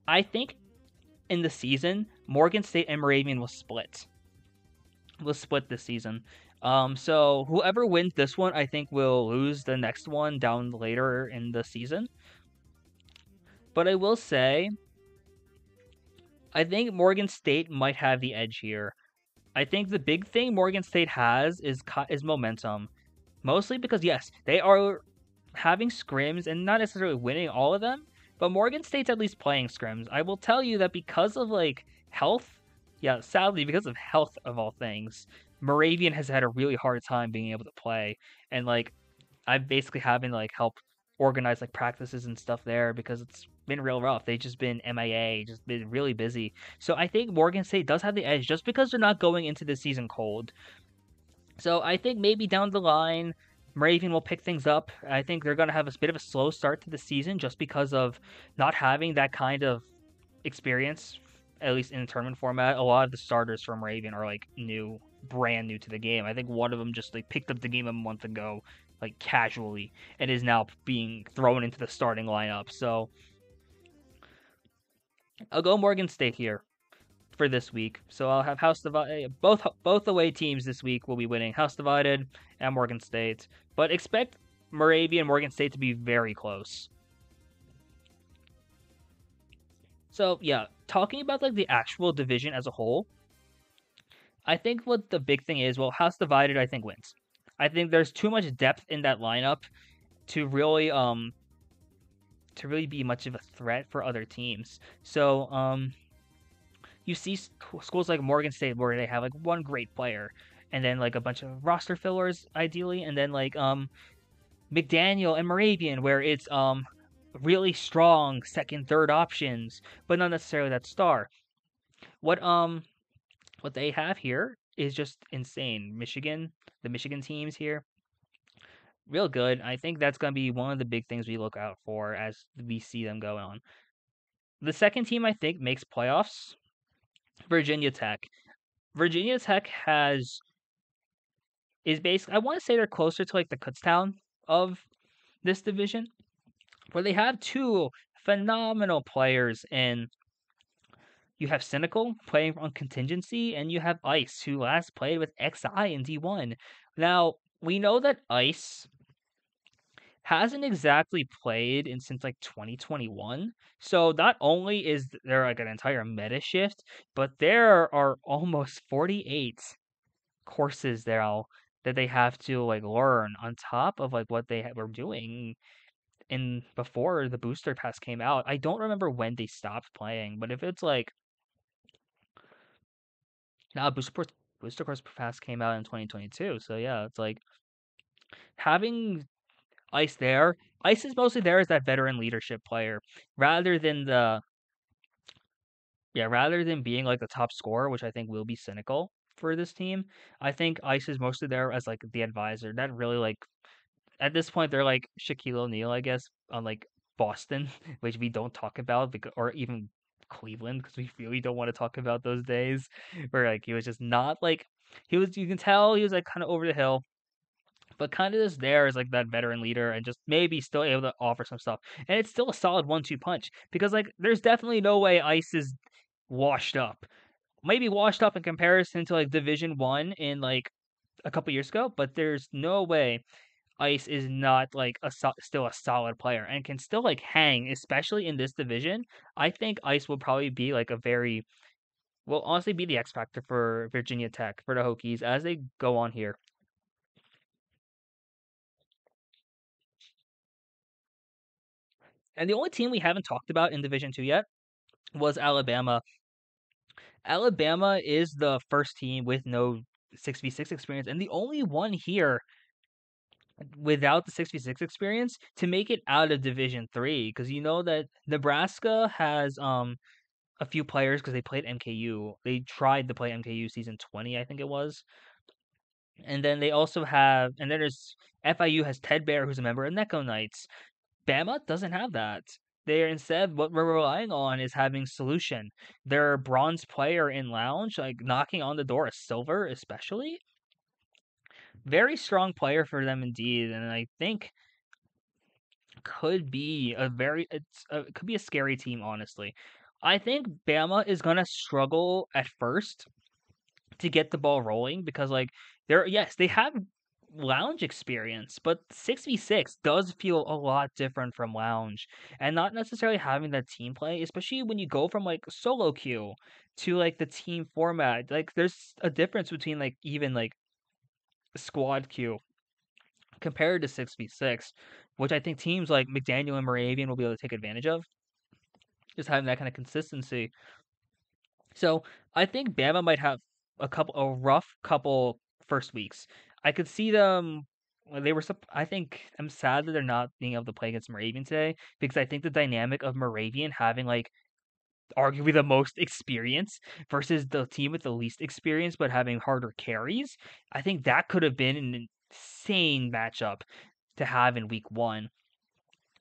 I think in the season, Morgan State and Moravian will split. We'll split this season. So whoever wins this one, I think will lose the next one down later in the season. But I will say, I think Morgan State might have the edge here. I think the big thing Morgan State has is momentum. Mostly because yes, they are having scrims and not necessarily winning all of them, but Morgan State's at least playing scrims. I will tell you that because of like health, yeah, sadly because of health of all things, Moravian has had a really hard time being able to play, and like I've basically having to like help organize like practices and stuff there because it's been real rough. They've just been MIA, just been really busy. So I think Morgan State does have the edge just because they're not going into the season cold. So I think maybe down the line, Moravian will pick things up. I think they're going to have a bit of a slow start to the season just because of not having that kind of experience, at least in the tournament format. A lot of the starters from Moravian are like brand new to the game. I think one of them just like picked up the game a month ago, like casually, and is now being thrown into the starting lineup. So I'll go Morgan State here for this week. So I'll have House Divided. Both away teams this week will be winning. House Divided and Morgan State, but expect Moravia and Morgan State to be very close. So yeah, talking about like the actual division as a whole, I think what the big thing is, well, House Divided I think wins. I think there's too much depth in that lineup to really be much of a threat for other teams. So you see schools like Morgan State where they have like one great player and then like a bunch of roster fillers ideally, and then like McDaniel and Moravian where it's really strong second, third options, but not necessarily that star. What they have here is just insane. The Michigan teams here, real good. I think that's gonna be one of the big things we look out for as we see them go on. The second team I think makes playoffs, Virginia Tech. Virginia Tech is basically, I want to say they're closer to like the Kutztown of this division, where they have two phenomenal players in. You have Cynical playing on contingency, and you have Ice, who last played with XI in D1. Now, we know that Ice hasn't exactly played in since like 2021. So not only is there like an entire meta shift, but there are almost 48 courses now that they have to like learn on top of like what they were doing in before the booster pass came out. I don't remember when they stopped playing, but if it's like now booster course pass came out in 2022, so yeah, it's like having Ice there. Ice is mostly there as that veteran leadership player rather than rather than being like the top scorer, which I think will be Cynical for this team. I think Ice is mostly there as like the advisor. That really like at this point they're like Shaquille O'Neal, I guess, on like Boston, which we don't talk about, or even Cleveland, because we really don't want to talk about those days where like he was just not like you can tell he was like kind of over the hill, but kind of just there as like that veteran leader and just maybe still able to offer some stuff. And it's still a solid 1-2 punch because like there's definitely no way Ice is washed up. Maybe washed up in comparison to like Division 1 in like a couple years ago, but there's no way Ice is not like still a solid player and can still like hang, especially in this division. I think Ice will probably be like will honestly be the X factor for Virginia Tech for the Hokies as they go on here. And the only team we haven't talked about in Division 2 yet was Alabama. Alabama is the first team with no 6v6 experience and the only one here without the 6v6 experience to make it out of Division 3 because you know that Nebraska has a few players because they played MKU. They tried to play MKU season 20, I think it was. And then there's FIU has Ted Bear, who's a member of Necco Knights. Bama doesn't have that. They're instead what we're relying on is having Solution. Their bronze player in Lounge, like knocking on the door of silver, especially. Very strong player for them indeed, and I think could be could be a scary team, honestly. I think Bama is gonna struggle at first to get the ball rolling because like they have lounge experience, but 6v6 does feel a lot different from lounge, and not necessarily having that team play, especially when you go from like solo queue to like the team format. Like there's a difference between like even like squad queue compared to 6v6, which I think teams like McDaniel and Moravian will be able to take advantage of, just having that kind of consistency. So I think Bama might have a rough couple first weeks. I could see them. They were. I think I'm sad that they're not being able to play against Moravian today because I think the dynamic of Moravian having like arguably the most experience versus the team with the least experience but having harder carries. I think that could have been an insane matchup to have in week one.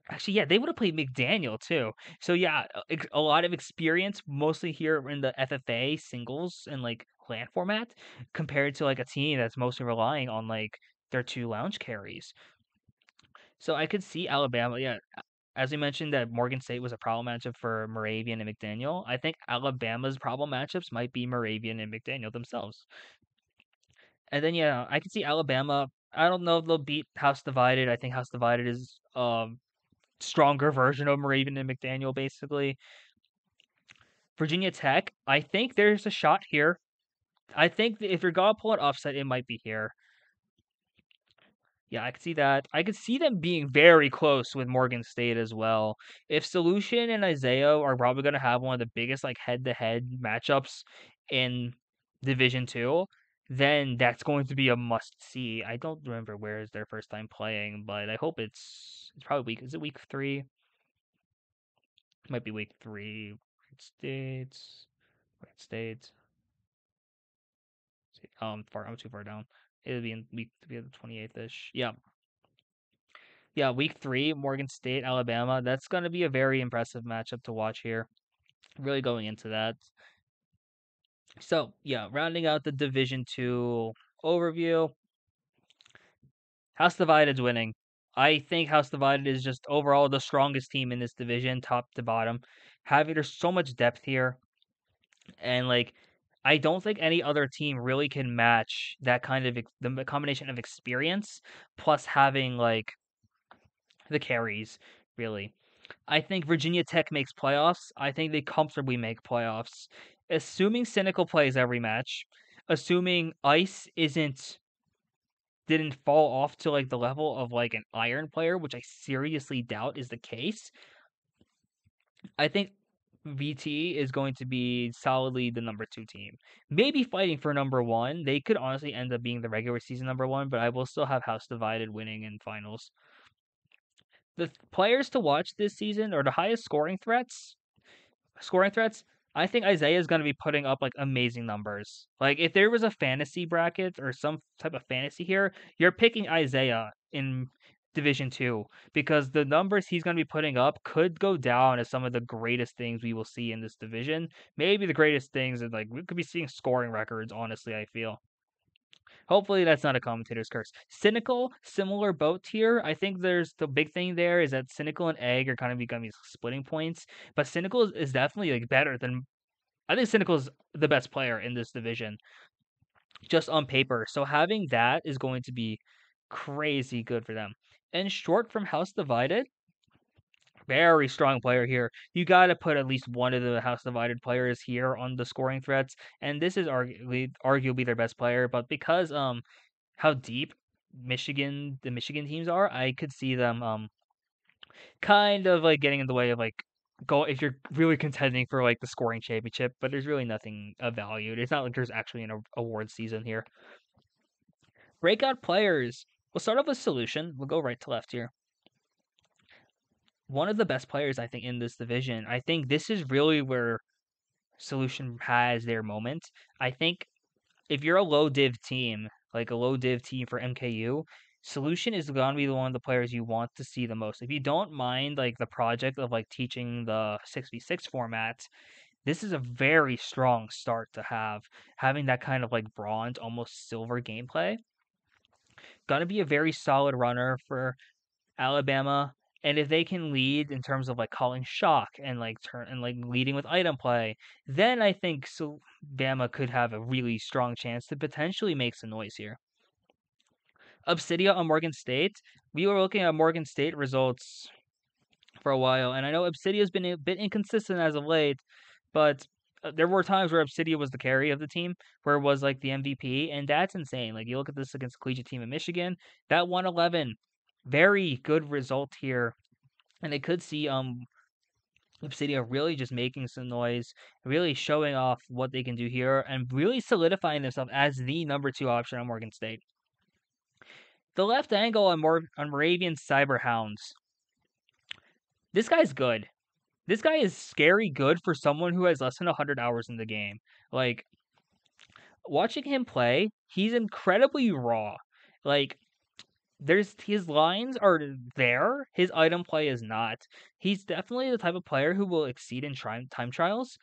Actually, yeah, they would have played McDaniel too. So yeah, a lot of experience, mostly here in the FFA singles and like LAN format, compared to like a team that's mostly relying on like their two lounge carries. So I could see Alabama. Yeah, as we mentioned, that Morgan State was a problem matchup for Moravian and McDaniel. I think Alabama's problem matchups might be Moravian and McDaniel themselves. And then yeah, I could see Alabama. I don't know if they'll beat House Divided. I think House Divided is stronger version of Moravian and McDaniel, basically. Virginia Tech, I think there's a shot here. I think if you're gonna pull it offset, it might be here. Yeah, I could see that. I could see them being very close with Morgan State as well. If Solution and Isaiah are probably gonna have one of the biggest like head-to-head matchups in Division Two, then that's going to be a must see. I don't remember where is their first time playing, but I hope it's probably week. Is it week 3? It might be week 3. States. Right States. I'm too far down. It'll be in week to be the 28th ish. Yeah, yeah. Week 3, Morgan State, Alabama. That's gonna be a very impressive matchup to watch here. Really going into that. So yeah, rounding out the Division 2 overview. House Divided's winning. I think House Divided is just overall the strongest team in this division, top to bottom. There's so much depth here. And like I don't think any other team really can match that kind of the combination of experience plus having like the carries, really. I think Virginia Tech makes playoffs. I think they comfortably make playoffs. Assuming Cynical plays every match, assuming Ice didn't fall off to like the level of like an Iron player, which I seriously doubt is the case. I think VT is going to be solidly the number 2 team. Maybe fighting for number 1. They could honestly end up being the regular season number 1, but I will still have House Divided winning in finals. The players to watch this season are the highest scoring threats, I think Isaiah is going to be putting up like amazing numbers. Like if there was a fantasy bracket or some type of fantasy here, you're picking Isaiah in Division 2 because the numbers he's going to be putting up could go down as some of the greatest things we will see in this division. Maybe the greatest things that like we could be seeing scoring records, honestly, I feel. Hopefully that's not a commentator's curse. Cynical, similar boat here. I think there's the big thing there is that Cynical and Egg are kind of becoming splitting points, but Cynical is definitely like better than I think Cynical is the best player in this division, just on paper. So having that is going to be crazy good for them. And short from House Divided, very strong player here. You got to put at least one of the House Divided players here on the scoring threats, and this is arguably their best player. But because how deep the Michigan teams are, I could see them kind of like getting in the way of like go if you're really contending for like the scoring championship, but there's really nothing of value. It's not like there's actually an award season here. Breakout players. We'll start off with Solution. We'll go right to left here. One of the best players I think in this division. I think this is really where Solution has their moment. I think if you're a low div team, like a low div team for MKU, Solution is going to be one of the players you want to see the most. If you don't mind like the project of like teaching the 6v6 format, this is a very strong start to have. Having that kind of like bronze, almost silver gameplay. Going to be a very solid runner for Alabama. And if they can lead in terms of like calling shock and like leading with item play, then I think Bama could have a really strong chance to potentially make some noise here. Obsidia on Morgan State. We were looking at Morgan State results for a while, and I know Obsidia's been a bit inconsistent as of late, but there were times where Obsidia was the carry of the team, where it was like the MVP, and that's insane. Like you look at this against the Collegiate team in Michigan, that 111, very good result here, and they could see Obsidia really just making some noise, really showing off what they can do here, and really solidifying themselves as the number 2 option on Morgan State. The left angle on Moravian Cyberhounds. This guy's good. This guy is scary good for someone who has less than 100 hours in the game. Like, watching him play, he's incredibly raw. Like, there's his lines are there, his item play is not. He's definitely the type of player who will exceed in time trials.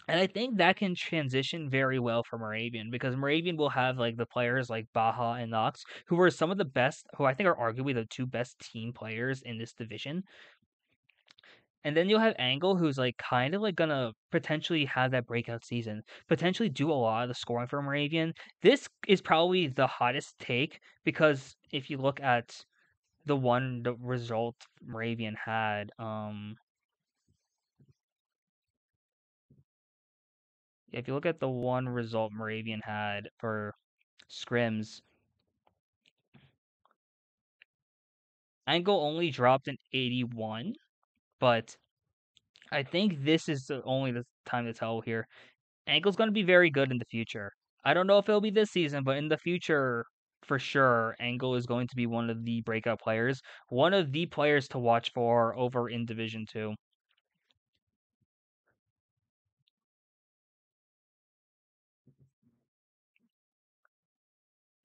And I think that can transition very well for Moravian because Moravian will have like the players like Baja and Nox, who are some of the best, who I think are arguably the 2 best team players in this division. And then you'll have Angle, who's like kind of like gonna potentially have that breakout season, potentially do a lot of the scoring for Moravian. This is probably the hottest take because if you look at the result Moravian had, if you look at the one result Moravian had for scrims, Angle only dropped an 81, but I think this is only the time to tell here. Ankle's going to be very good in the future. I don't know if it'll be this season, but in the future, for sure, Ankle is going to be one of the breakout players, one of the players to watch for over in Division 2.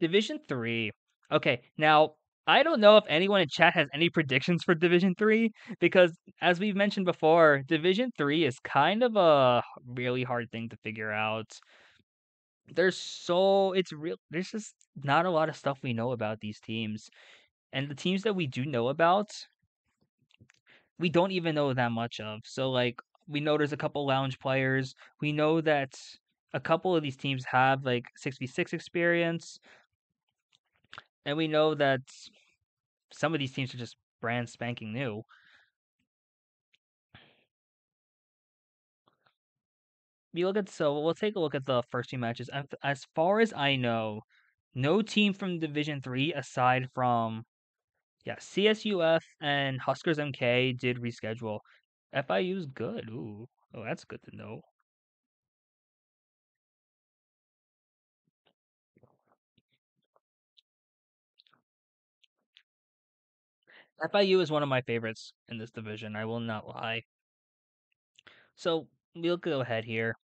Division 3. Okay, now I don't know if anyone in chat has any predictions for Division 3 because as we've mentioned before, Division 3 is kind of a really hard thing to figure out. There's just not a lot of stuff we know about these teams. And the teams that we do know about, we don't even know that much of. So like we know there's a couple lounge players. We know that a couple of these teams have like 6v6 experience, and we know that some of these teams are just brand spanking new. We'll take a look at the first 2 matches. As far as I know, no team from Division 3 aside from CSUF and Huskers MK did reschedule. FIU's good. Ooh. Oh, that's good to know. FIU is one of my favorites in this division. I will not lie. So we'll go ahead here.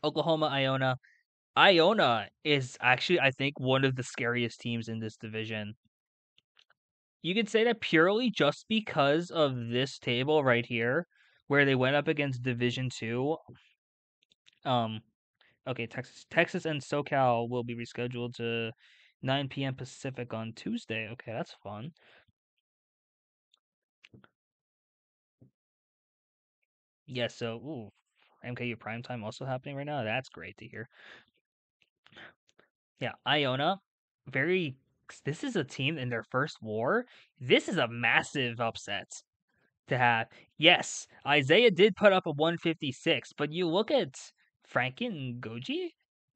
Oklahoma, Iona. Iona is actually, I think, one of the scariest teams in this division. You could say that purely just because of this table right here, where they went up against Division 2. Um, okay, Texas and SoCal will be rescheduled to 9 p.m. Pacific on Tuesday. Okay, that's fun. Yeah, so MKU primetime also happening right now. That's great to hear. Yeah, Iona, very. This is a team in their first war. This is a massive upset to have. Yes, Isaiah did put up a 156, but you look at Franken Goji,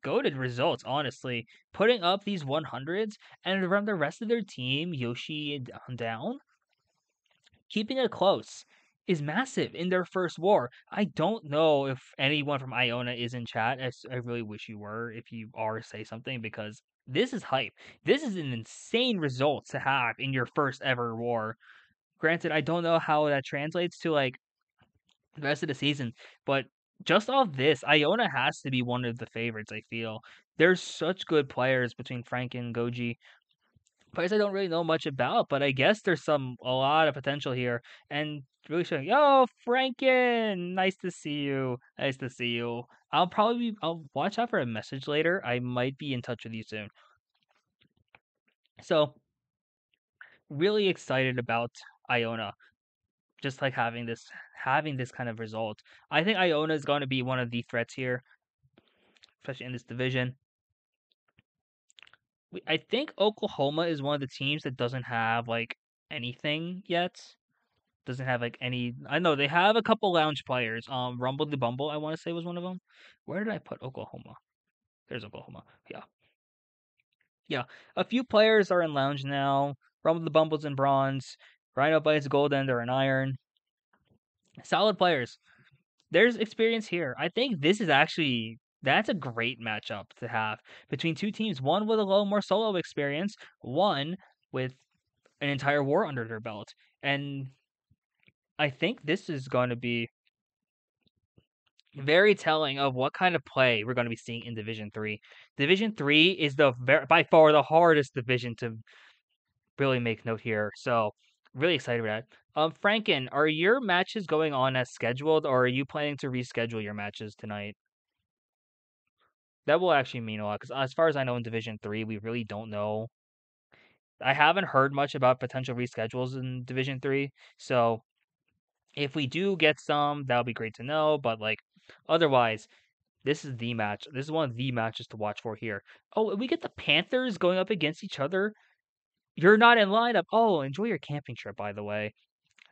goated results, honestly. Putting up these 100s, and from the rest of their team, Yoshi down, keeping it close is massive in their first war. I don't know if anyone from Iona is in chat. I really wish you were. If you are, say something because this is hype. This is an insane result to have in your first ever war. Granted, I don't know how that translates to like the rest of the season, but just off this, Iona has to be one of the favorites. I feel there's such good players between Frank and Goji. Players I don't really know much about, but I guess there's a lot of potential here, and really showing. Yo, Franken, nice to see you. Nice to see you. I'll watch out for a message later. I might be in touch with you soon. So really excited about Iona. Just like having this kind of result. I think Iona is going to be one of the threats here, especially in this division. I think Oklahoma is one of the teams that doesn't have like anything yet. Doesn't have like any. I know they have a couple lounge players. Rumble the Bumble, I want to say was one of them. Where did I put Oklahoma? There's Oklahoma. Yeah, yeah. A few players are in lounge now. Rumble the Bumble's in bronze. Rhino Bites gold and they're in iron. Solid players. There's experience here. I think this is actually that's a great matchup to have between two teams. One with a little more solo experience. One with an entire war under their belt. And I think this is going to be very telling of what kind of play we're going to be seeing in Division 3. Division 3 is by far the hardest division to really make note here. So, really excited for that. Franken, are your matches going on as scheduled or are you planning to reschedule your matches tonight? That will actually mean a lot because as far as I know in Division 3, we really don't know. I haven't heard much about potential reschedules in Division 3. So, if we do get some, that'll be great to know. But like, otherwise, this is the match. This is one of the matches to watch for here. Oh, we get the Panthers going up against each other. You're not in lineup. Oh, enjoy your camping trip, by the way.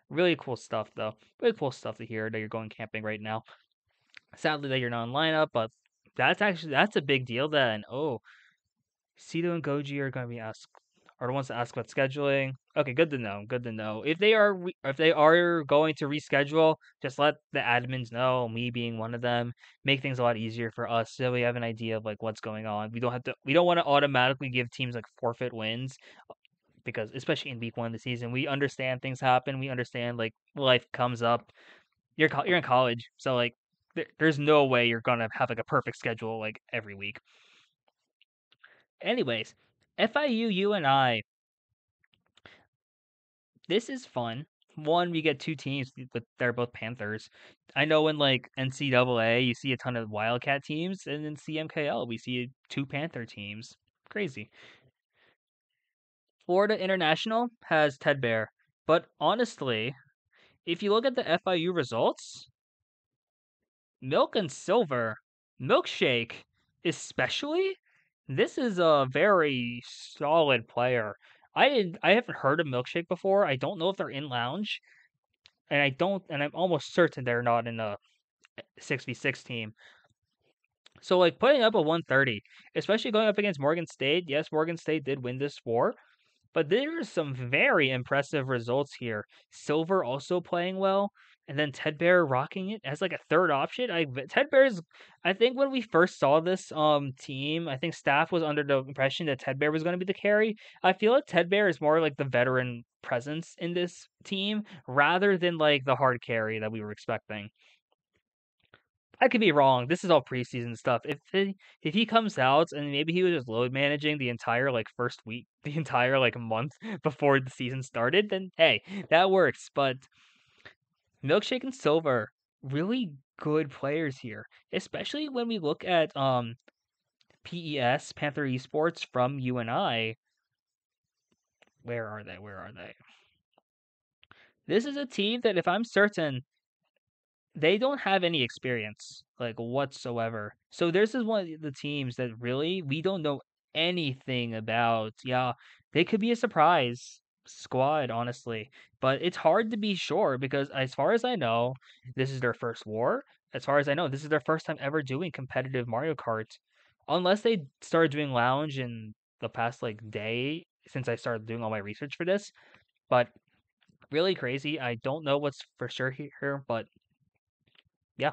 Really cool stuff, though. Really cool stuff to hear that you're going camping right now. Sadly, that you're not in lineup, but that's a big deal. Then, oh, Sito and Goji are going to be asked are the ones to ask about scheduling. Okay, good to know. Good to know. If they are going to reschedule, just let the admins know. Me being one of them, make things a lot easier for us so we have an idea of like what's going on. We don't want to automatically give teams like forfeit wins because especially in week 1 of the season, we understand things happen. We understand like life comes up. You're in college, so like there's no way you're gonna have like a perfect schedule like every week. Anyways, FIU UNI. This is fun. One, we get two teams, but they're both Panthers. I know in like NCAA, you see a ton of Wildcat teams, and in CMKL, we see two Panther teams. Crazy. Florida International has Ted Bear, but honestly, if you look at the FIU results, Milk and Silver, Milkshake, especially, this is a very solid player. I haven't heard of Milkshake before. I don't know if they're in lounge. And I'm almost certain they're not in a 6v6 team. So like putting up a 130, especially going up against Morgan State. Yes, Morgan State did win this war, but there's some very impressive results here. Silver also playing well, and then Ted Bear rocking it as like a third option. Ted Bear's. I think when we first saw this team, I think staff was under the impression that Ted Bear was going to be the carry. I feel like Ted Bear is more like the veteran presence in this team rather than like the hard carry that we were expecting. I could be wrong. This is all preseason stuff. If he comes out and maybe he was just load managing the entire like first week, the entire like month before the season started, then hey, that works. But Milkshake and Silver, really good players here, especially when we look at PES Panther Esports from UNI. Where are they? Where are they? This is a team that if I'm certain they don't have any experience like whatsoever. So this is one of the teams that really we don't know anything about. Yeah, they could be a surprise squad, honestly, but it's hard to be sure because as far as I know, this is their first war. As far as I know, this is their first time ever doing competitive Mario Kart, unless they started doing lounge in the past like day since I started doing all my research for this. But really crazy. I don't know what's for sure here, but yeah,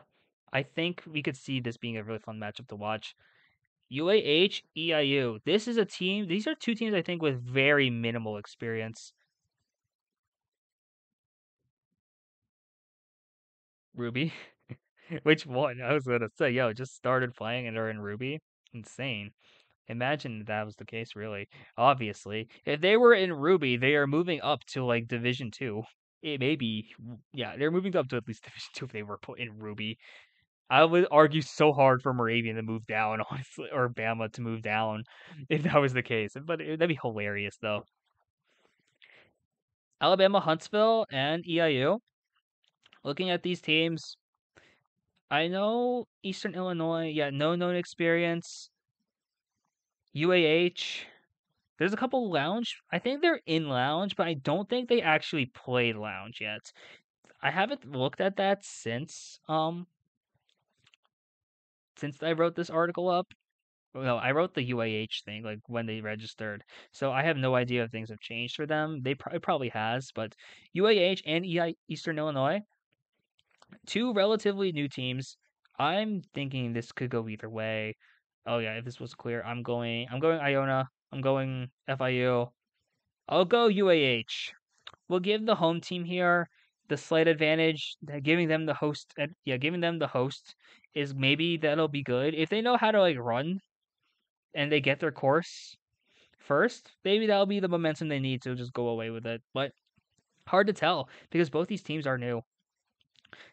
I think we could see this being a really fun matchup to watch. UAH, EIU. This is a team. These are two teams I think with very minimal experience. Ruby, which one? I was gonna say, yo, just started playing and are in Ruby. Insane. Imagine that was the case. Really, obviously, if they were in Ruby, they are moving up to like Division 2. It may be, yeah, they're moving up to at least Division 2 if they were put in Ruby. I would argue so hard for Moravian to move down, honestly, or Bama to move down if that was the case. But that'd be hilarious, though. Alabama, Huntsville, and EIU. Looking at these teams, I know Eastern Illinois, yeah, no known experience. UAH, There's a couple lounge. I think they're in lounge, but I don't think they actually played lounge yet. I haven't looked at that since I wrote this article up. Well, I wrote the UAH thing like when they registered, so I have no idea if things have changed for them. It probably has, but UAH and Eastern Illinois, two relatively new teams. I'm thinking this could go either way. Oh yeah, if this was clear, I'm going Iona. I'm going FIU. I'll go UAH. We'll give the home team here the slight advantage. Giving them the host, giving them the host is maybe that'll be good if they know how to like run and they get their course first. Maybe that'll be the momentum they need to just go away with it. But hard to tell because both these teams are new.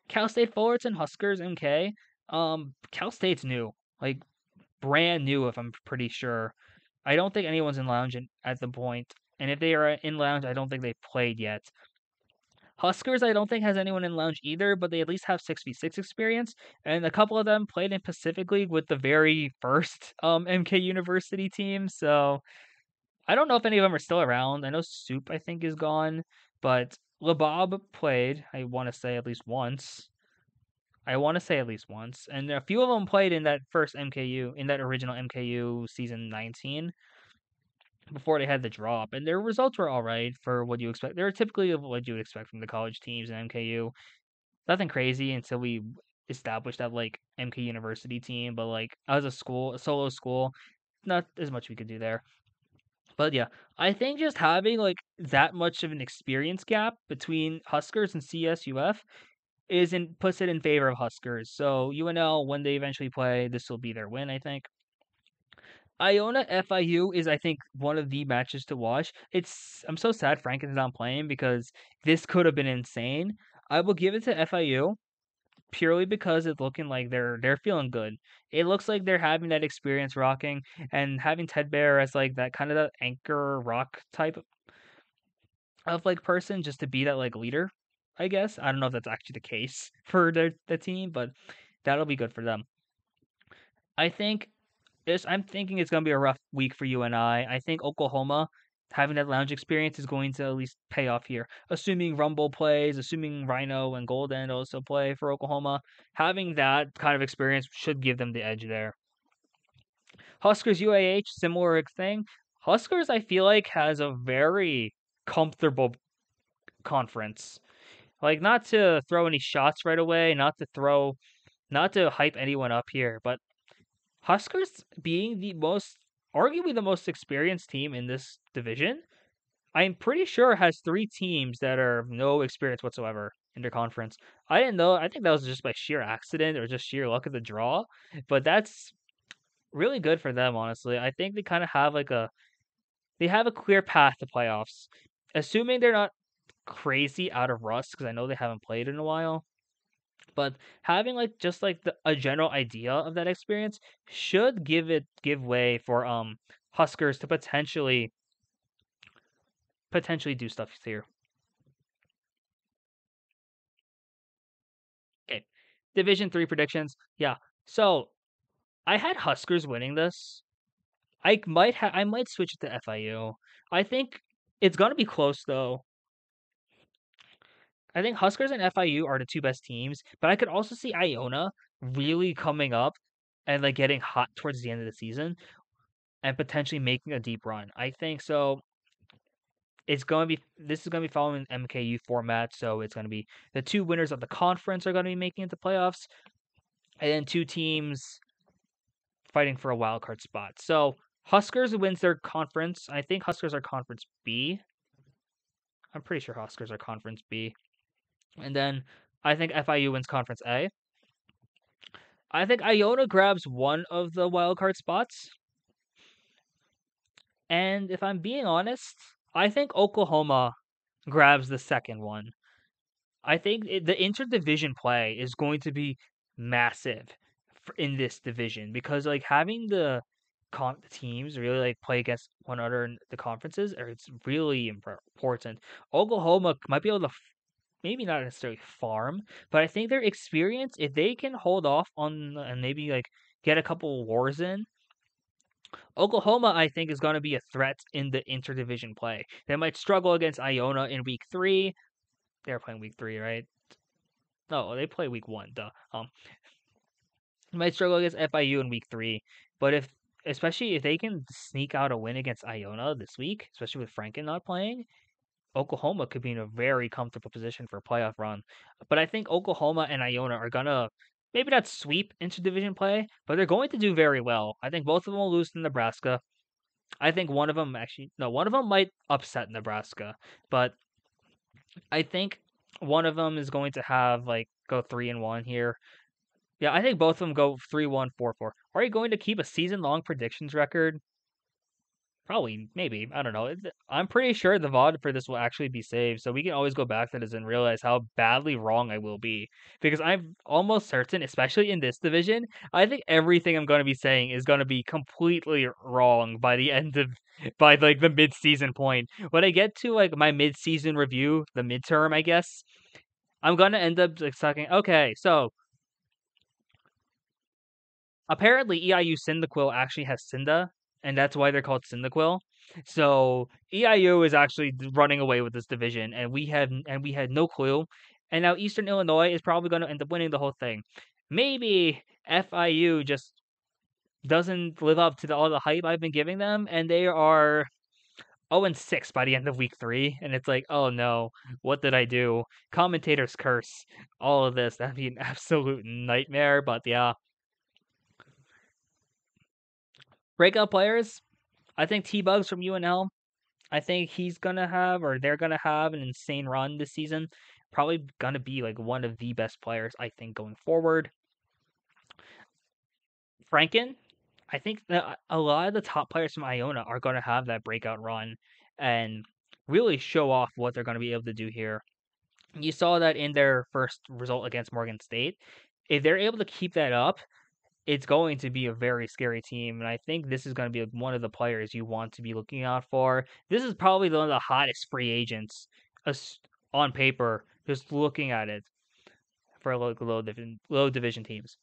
Cal State Fullerton Huskers MK. Cal State's new, like brand new. If I'm pretty sure, I don't think anyone's in lounge at the point. And if they are in lounge, I don't think they've played yet. Huskers, I don't think has anyone in lounge either, but they at least have 6v6 experience, and a couple of them played in Pacific League with the very first MK University team. So I don't know if any of them are still around. I know Soup I think is gone, but Labob played. I want to say at least once. And a few of them played in that first MKU, in that original MKU season 19 before they had the drop, and their results were all right for what you expect. They're typically what you would expect from the college teams in MKU. Nothing crazy until we established that like MK University team, but like as a solo school, not as much we could do there. But yeah, I think just having like that much of an experience gap between Huskers and CSUF puts it in favor of Huskers. So UNL, when they eventually play, this will be their win, I think. Iona FIU is, I think, one of the matches to watch. I'm so sad Franken's not playing because this could have been insane. I will give it to FIU purely because it's looking like they're feeling good. It looks like they're having that experience rocking and having Ted Bear as like that kind of that anchor rock type of like person just to be that like leader. I guess I don't know if that's actually the case for the team, but that'll be good for them. I think I'm thinking it's gonna be a rough week for you and I think Oklahoma having that lounge experience is going to at least pay off here. Assuming Rumble plays, assuming Rhino and Golden also play for Oklahoma, having that kind of experience should give them the edge there. Huskers UAH, similar thing. Huskers, I feel like, has a very comfortable conference. Like, not to throw any shots right away, not to hype anyone up here, but Huskers being arguably the most experienced team in this division, I'm pretty sure has three teams that are no experience whatsoever in their conference. I didn't know. I think that was just by sheer accident or just sheer luck of the draw, but that's really good for them, honestly. I think they kind of have they have a clear path to playoffs, assuming they're not crazy out of rust because I know they haven't played in a while. But having like just like a general idea of that experience should give way for Huskers to potentially do stuff here. Okay. Division 3 predictions. Yeah. So, I had Huskers winning this. I might switch it to FIU. I think it's going to be close though. I think Huskers and FIU are the two best teams, but I could also see Iona really coming up and like getting hot towards the end of the season and potentially making a deep run. I think so. This is going to be following MKU format, so it's going to be the two winners of the conference are going to be making it to playoffs, and then two teams fighting for a wild card spot. So Huskers wins their conference. I think Huskers are conference B. I'm pretty sure Huskers are conference B. And then I think FIU wins conference A. I think Iona grabs one of the wild card spots. And if I'm being honest, I think Oklahoma grabs the second one. I think the interdivision play is going to be massive in this division because like having the teams really like play against one another in the conferences, or it's really important. Oklahoma might be able to maybe not necessarily farm, but I think their experience, if they can hold off on and maybe like get a couple wars in, Oklahoma, I think, is going to be a threat in the interdivision play. They might struggle against Iona in week 3. They're playing week 3, right? No, they play week 1. Duh. They might struggle against FIU in week 3, but especially if they can sneak out a win against Iona this week, especially with Franken not playing, Oklahoma could be in a very comfortable position for a playoff run. But I think Oklahoma and Iona are gonna maybe not sweep into division play, but they're going to do very well. I think both of them will lose to Nebraska. I think one of them one of them might upset Nebraska, but I think one of them is going to have like go 3-1 here. Yeah, I think both of them go 3-1, 4-4. Are you going to keep a season-long predictions record? Probably, maybe. I don't know. I'm pretty sure the VOD for this will actually be saved, so we can always go back to this and realize how badly wrong I will be. Because I'm almost certain, especially in this division, I think everything I'm going to be saying is going to be completely wrong by the end of, by like the mid-season point. When I get to like my mid-season review, the midterm, I guess, I'm going to end up like sucking. Okay, so apparently EIU Cyndaquil actually has Cinda, and that's why they're called Cyndaquil. So EIU is actually running away with this division, and we had no clue. And now Eastern Illinois is probably going to end up winning the whole thing. Maybe FIU just doesn't live up to all the hype I've been giving them, and they are 0-6 by the end of week 3, and it's like, oh no, what did I do? Commentators curse. All of this, that'd be an absolute nightmare. But yeah, breakout players. I think T-Bugs from UNL. I think he's gonna have, or they're gonna have, an insane run this season. Probably gonna be like one of the best players, I think, going forward. Franken, I think that a lot of the top players from Iona are gonna have that breakout run and really show off what they're gonna be able to do here. You saw that in their first result against Morgan State. If they're able to keep that up, it's going to be a very scary team, and I think this is going to be like one of the players you want to be looking out for. This is probably one of the hottest free agents on paper, just looking at it for like low division teams.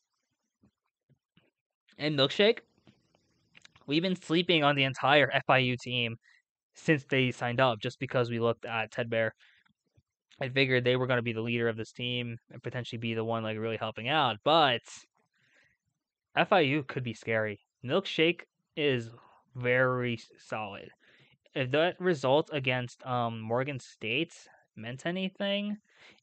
And Milkshake, we've been sleeping on the entire FIU team since they signed up, just because we looked at Ted Bear. I figured they were going to be the leader of this team and potentially be the one like really helping out, but FIU could be scary. Milkshake is very solid. If that result against Morgan State meant anything,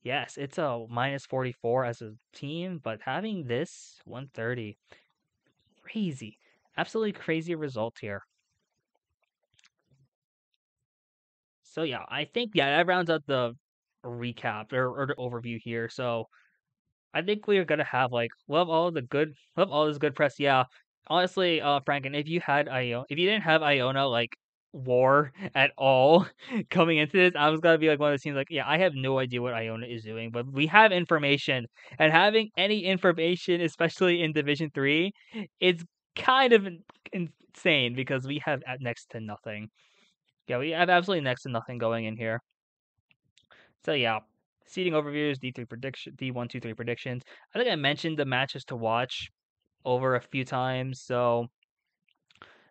yes, it's a -44 as a team, but having this 130, crazy, absolutely crazy result here. So yeah, I think that rounds out the recap or the overview here. So I think we are gonna have like love all this good press. Yeah, honestly, Franken, if you didn't have Iona like war at all coming into this, I was gonna be like one of those teams like, yeah, I have no idea what Iona is doing, but we have information, and having any information, especially in Division 3, it's kind of insane because we have at next to nothing. Yeah, we have absolutely next to nothing going in here. So yeah, seating overviews, D1, 2, 3 predictions. I think I mentioned the matches to watch over a few times, so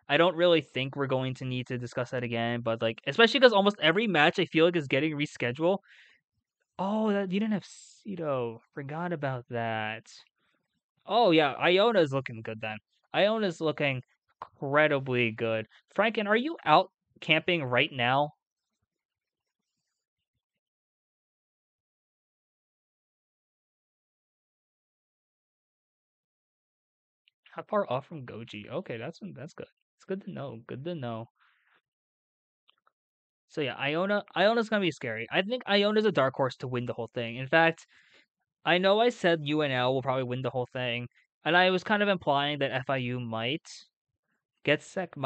I don't really think we're going to need to discuss that again. But like, especially because almost every match I feel like is getting rescheduled. Oh, that you didn't have Cito. Forgot about that. Oh yeah, Iona's looking good then. Iona's looking incredibly good. Franken, are you out camping right now? How far off from Goji? Okay, that's good. It's good to know. Good to know. So yeah, Iona's gonna be scary. I think Iona's a dark horse to win the whole thing. In fact, I know I said UNL will probably win the whole thing, and I was kind of implying that FIU might get second,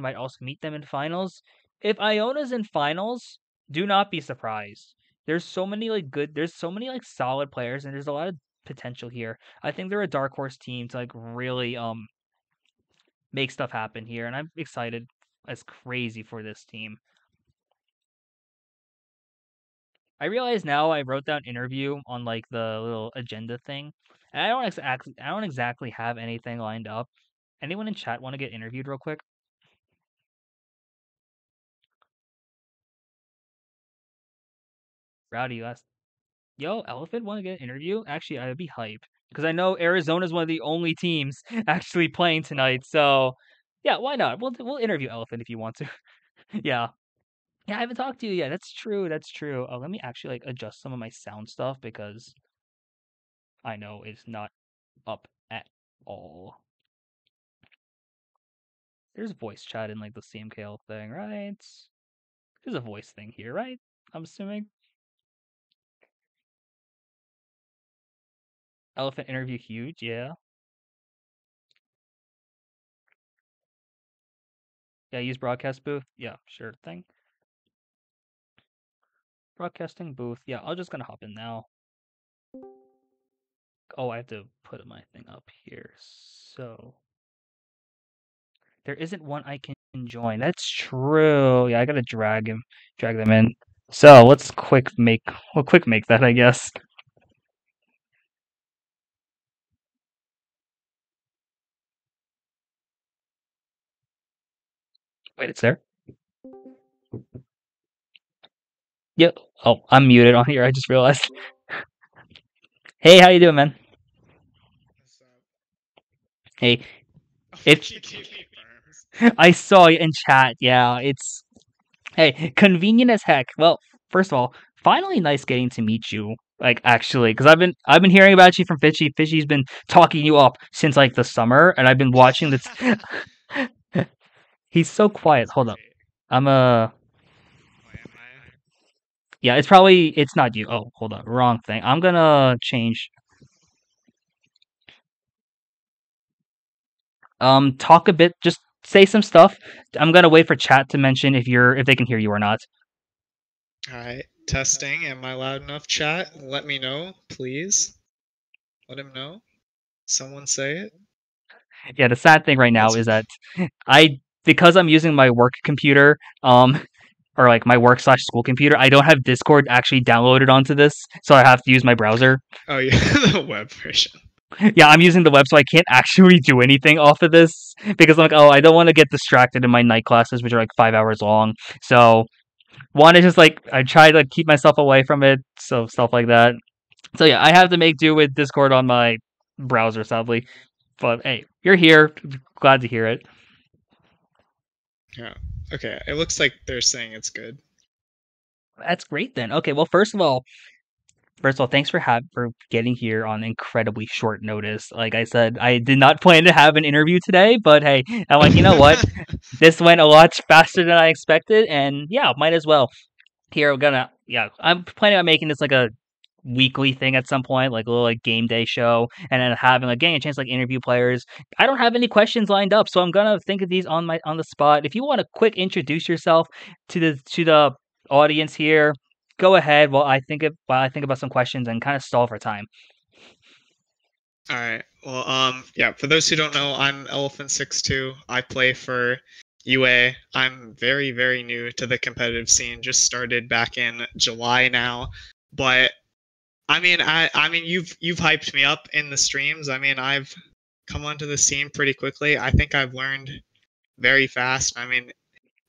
might also meet them in finals. If Iona's in finals, do not be surprised. There's so many like solid players, and there's a lot of potential here. I think they're a dark horse team to like really make stuff happen here, and I'm excited as crazy for this team. I realize now I wrote down interview on like the little agenda thing, and I don't exactly have anything lined up. Anyone in chat want to get interviewed real quick? Rowdy last. Yo, Elephant want to get an interview? Actually, I'd be hype because I know Arizona's one of the only teams actually playing tonight. So, yeah, why not? We'll interview Elephant if you want to. Yeah. Yeah, I haven't talked to you yet. That's true. That's true. Oh, let me actually like adjust some of my sound stuff because I know it's not up at all. There's voice chat in like the CMKL thing, right? There's a voice thing here, right? I'm assuming. Elephant interview huge, yeah. Yeah, use broadcast booth. Yeah, sure thing. Broadcasting booth. Yeah, I'm just gonna hop in now. Oh, I have to put my thing up here. So there isn't one I can join. That's true. Yeah, I gotta drag them in. So we'll quick make that, I guess. Wait, it's there. Yep. Oh, I'm muted on here. I just realized. Hey, how you doing, man? What's up? Hey, Oh, if she gave me firms. I saw you in chat, yeah, it's hey, convenient as heck. Well, first of all, finally nice getting to meet you. Like actually, because I've been hearing about you from Fishy. Fishy's been talking you up since like the summer, and I've been watching the. He's so quiet. That's Hold up, great. I'm Oh, am I? yeah. It's not you. Oh, hold on, wrong thing. I'm gonna change. Talk a bit. Just say some stuff. I'm gonna wait for chat to mention if they can hear you or not. All right. Testing. Am I loud enough, chat? Let me know, please. Let him know. Someone say it. Yeah, the sad thing right now That's is that because I'm using my work computer, or like my work slash school computer, I don't have Discord actually downloaded onto this, so I have to use my browser. oh yeah, the web version. Yeah, I'm using the web, so I can't actually do anything off of this because I'm like, oh, I don't want to get distracted in my night classes, which are like 5 hours long. So one is just like I try to keep myself away from it, so stuff like that. So yeah, I have to make do with Discord on my browser, sadly. But hey, you're here. Glad to hear it. Yeah. Okay. It looks like they're saying it's good. That's great then. Okay, well, first of all, thanks for getting here on incredibly short notice. Like I said, I did not plan to have an interview today, but hey, I'm like, you know what? This went a lot faster than I expected, and yeah, might as well. Here, I'm planning on making this like a weekly thing at some point, like a little like game day show, and then getting a chance to like interview players. I don't have any questions lined up, so I'm gonna think of these on the spot. If you want to quick introduce yourself to the audience here, go ahead while I think about some questions and kind of stall for time. All right. Well, yeah. For those who don't know, I'm Elephant62. I play for UA. I'm very, very new to the competitive scene. Just started back in July now, but I mean, you've hyped me up in the streams. I mean, I've come onto the scene pretty quickly. I think I've learned very fast. I mean,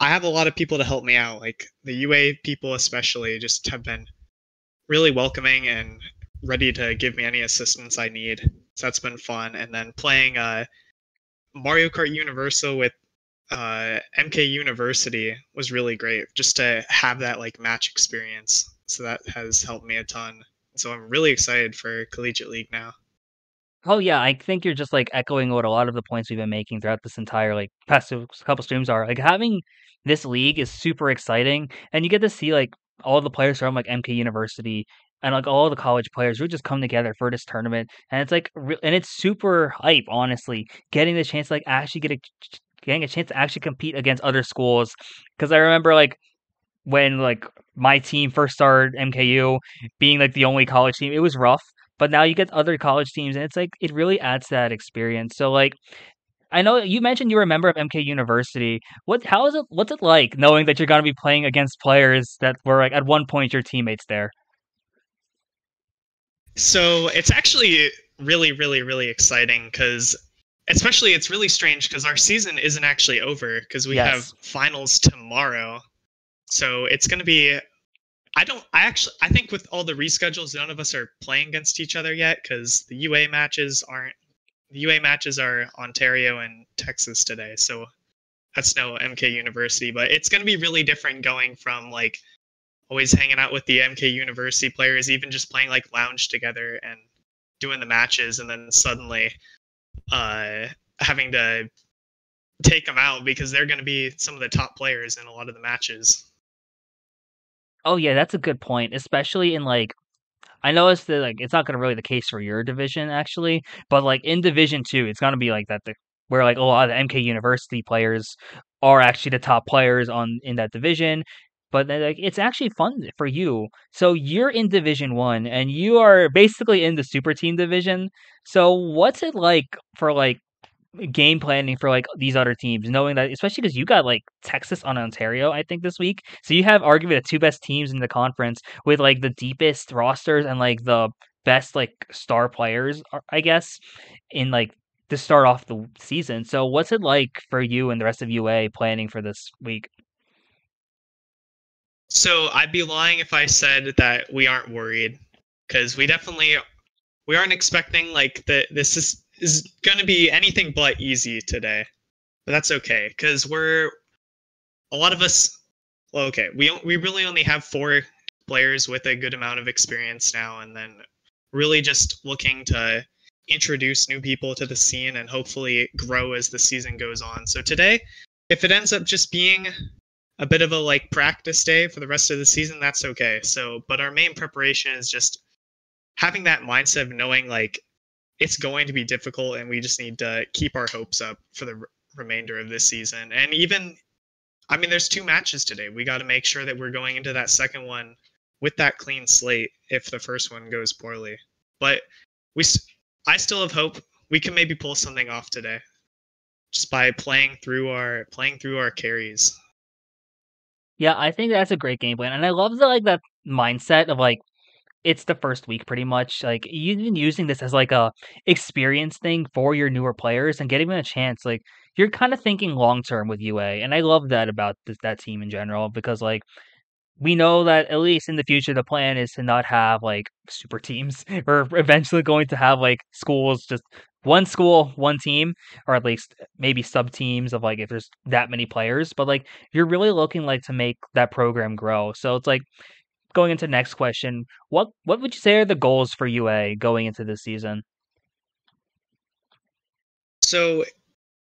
I have a lot of people to help me out. Like the UA people, especially, just have been really welcoming and ready to give me any assistance I need. So that's been fun. And then playing Mario Kart Universal with MK University was really great. Just to have that like match experience. So that has helped me a ton. So I'm really excited for Collegiate League now. Oh yeah, I think you're just like echoing what a lot of the points we've been making throughout this entire like past couple streams are. Like having this league is super exciting, and you get to see like all the players from like MK University and like all the college players who just come together for this tournament, and it's like and it's super hype, honestly. Getting the chance to like actually getting a chance to actually compete against other schools, because I remember like when like my team first started MKU being like the only college team, it was rough. But now you get other college teams, and it's like it really adds to that experience. So like I know you mentioned you were a member of MK University. How is it? What's it like knowing that you're going to be playing against players that were like at one point your teammates there? So it's actually really, really, really exciting because especially it's really strange because our season isn't actually over because we have Yes. finals tomorrow. So it's going to be. I think with all the reschedules, none of us are playing against each other yet because the UA matches aren't. The UA matches are Ontario and Texas today, so that's no MK University. But it's going to be really different going from like always hanging out with the MK University players, even just playing like lounge together and doing the matches, and then suddenly uh, having to take them out because they're going to be some of the top players in a lot of the matches. Oh yeah, that's a good point, especially in like I know it's the like it's not gonna really the case for your division actually, but like in Division Two, it's gonna be like that where like a lot of the MK University players are actually the top players on in that division. But then, like it's actually fun for you. So you're in Division One and you are basically in the super team division. So what's it like for like game planning for like these other teams, knowing that especially because you got like Texas on Ontario, I think this week. So you have arguably the two best teams in the conference with like the deepest rosters and like the best like star players, I guess, in like to start off the season. So what's it like for you and the rest of UA planning for this week? So I'd be lying if I said that we aren't worried because we aren't expecting like that this is going to be anything but easy today. But that's okay because we're a lot of us. Well, okay, we really only have four players with a good amount of experience now, and then really just looking to introduce new people to the scene and hopefully grow as the season goes on. So today, if it ends up just being a bit of a like practice day for the rest of the season, that's okay. So, but our main preparation is just having that mindset of knowing like it's going to be difficult and we just need to keep our hopes up for the remainder of this season. And even I mean there's two matches today. We got to make sure that we're going into that second one with that clean slate if the first one goes poorly. But we I still have hope we can maybe pull something off today just by playing through our carries. Yeah, I think that's a great game plan, and I love the like that mindset of like it's the first week pretty much. Like you've been using this as like a experience thing for your newer players and getting them a chance. Like you're kind of thinking long term with UA, and I love that about that team in general because like we know that at least in the future the plan is to not have like super teams. We're eventually going to have like schools just one school, one team, or at least maybe sub teams of like if there's that many players. But like you're really looking like to make that program grow. So it's like going into next question, what would you say are the goals for UA going into this season? So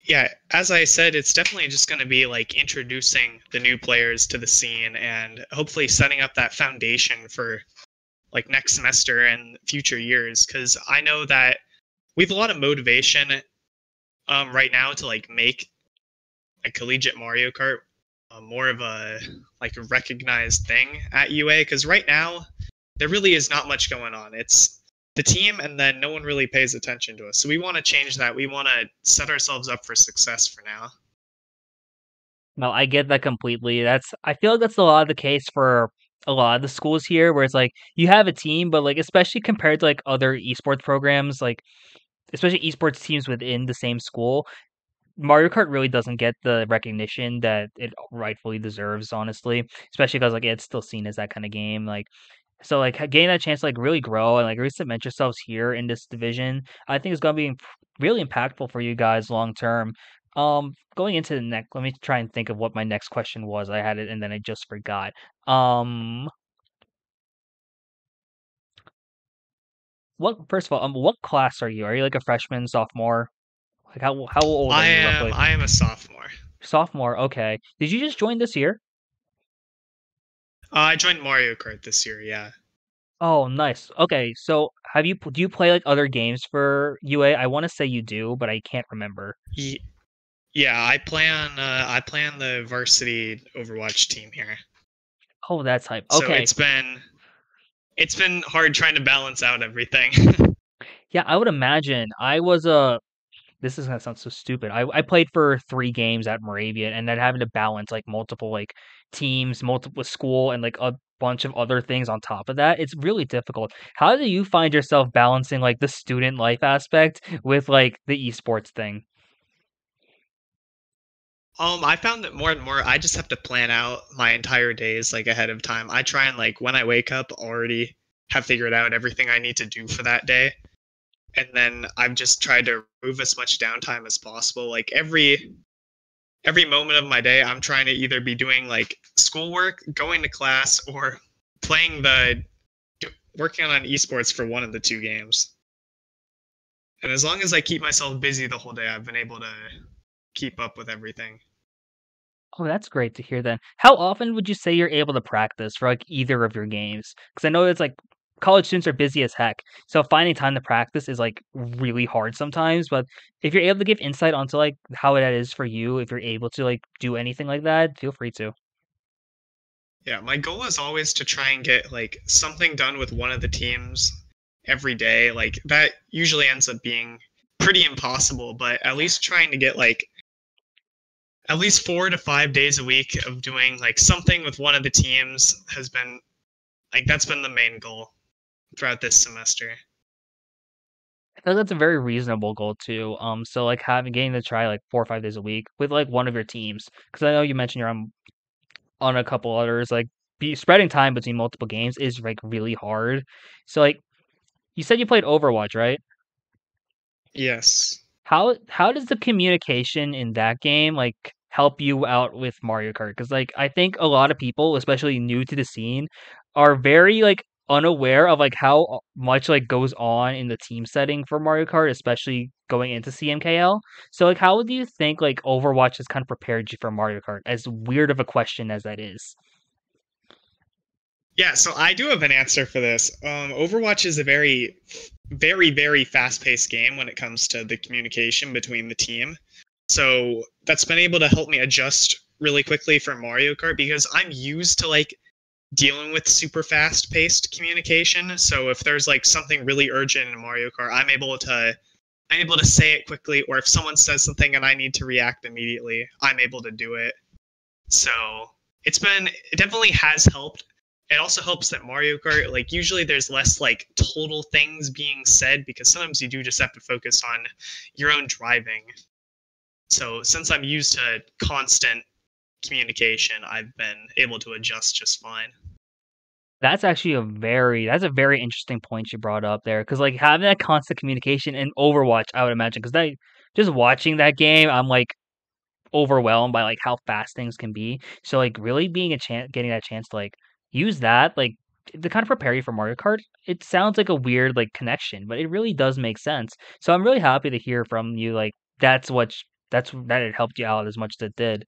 yeah, as I said, it's definitely just going to be like introducing the new players to the scene and hopefully setting up that foundation for like next semester and future years. Because I know that we have a lot of motivation right now to like make a collegiate Mario Kart more of a like a recognized thing at UA. Because right now there really is not much going on. It's the team, and then no one really pays attention to us. So we want to change that. We want to set ourselves up for success for now. No, I get that completely. That's I feel like that's a lot of the case for a lot of the schools here, where it's like you have a team, but like especially compared to like other esports programs, like especially esports teams within the same school, Mario Kart really doesn't get the recognition that it rightfully deserves, honestly. Especially because like it's still seen as that kind of game. Like so, like getting that chance to like really grow and like really cement yourselves here in this division, I think is going to be really impactful for you guys long term. Going into the next, let me try and think of what my next question was. I had it and then I just forgot. Um, what first of all, what class are you? Are you like a freshman, sophomore? Like how old are you roughly? I am a sophomore. Sophomore. Okay. Did you just join this year? I joined Mario Kart this year. Yeah. Oh, nice. Okay, so do you play like other games for UA? I want to say you do, but I can't remember. Yeah, I play on the varsity Overwatch team here. Oh, that's hype. So Okay. it's been hard trying to balance out everything. Yeah, I would imagine. I was a this is gonna sound so stupid. I played for 3 games at Moravian and then having to balance like multiple like teams, multiple school and like a bunch of other things on top of that. It's really difficult. How do you find yourself balancing like the student life aspect with like the esports thing? I found that more and more I just have to plan out my entire days like ahead of time. I try and like when I wake up already have figured out everything I need to do for that day. And then I've just tried to remove as much downtime as possible. Like every moment of my day, I'm trying to either be doing like schoolwork, going to class, or playing working on esports for one of the two games. And as long as I keep myself busy the whole day, I've been able to keep up with everything. Oh, that's great to hear then. How often would you say you're able to practice for, like, either of your games? Because I know it's, like, college students are busy as heck, so finding time to practice is, like, really hard sometimes, but if you're able to give insight onto, like, how that is for you, if you're able to, like, do anything like that, feel free to. Yeah, my goal is always to try and get like something done with one of the teams every day. Like that usually ends up being pretty impossible, but at least trying to get like at least 4 to 5 days a week of doing like something with one of the teams has been like that's been the main goal throughout this semester. I feel like that's a very reasonable goal too, so, like, having getting to try, like, 4 or 5 days a week with, like, one of your teams. Because I know you mentioned you're on a couple others, like, be spreading time between multiple games is, like, really hard. So, like, you said you played Overwatch, right? Yes. How does the communication in that game, like, help you out with Mario Kart? Because like, I think a lot of people, especially new to the scene, are very, like, unaware of, like, how much, like, goes on in the team setting for Mario Kart, especially going into CMKL. So, like, how do you think, like, Overwatch has kind of prepared you for Mario Kart, as weird of a question as that is? Yeah, so I do have an answer for this. Overwatch is a very fast-paced game when it comes to the communication between the team. So that's been able to help me adjust really quickly for Mario Kart because I'm used to like dealing with super fast-paced communication. So if there's like something really urgent in Mario Kart, I'm able to say it quickly, or if someone says something and I need to react immediately, I'm able to do it. So it definitely has helped. It also helps that Mario Kart, like usually there's less like total things being said because sometimes you do just have to focus on your own driving. So since I'm used to constant communication, I've been able to adjust just fine. That's a very interesting point you brought up there, because like, having that constant communication in Overwatch, I would imagine, because that just watching that game, I'm, like, overwhelmed by, like, how fast things can be. So, like, really being a chance getting that chance to, like, use that, like, to kind of prepare you for Mario Kart, it sounds like a weird, like, connection, but it really does make sense. So I'm really happy to hear from you, like, that it helped you out as much as it did.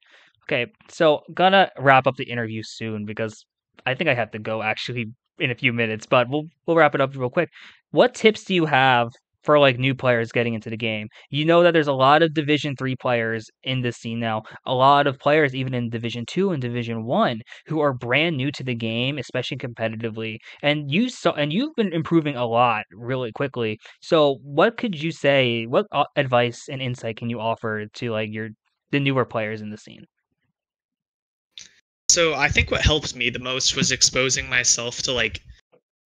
Okay, so gonna wrap up the interview soon because I think I have to go actually in a few minutes, but we'll wrap it up real quick. What tips do you have for, like, new players getting into the game? You know that there's a lot of Division 3 players in this scene now, a lot of players even in Division 2 and Division 1 who are brand new to the game, especially competitively. And you've been improving a lot really quickly. So, what advice and insight can you offer to, like, the newer players in the scene? So I think what helped me the most was exposing myself to like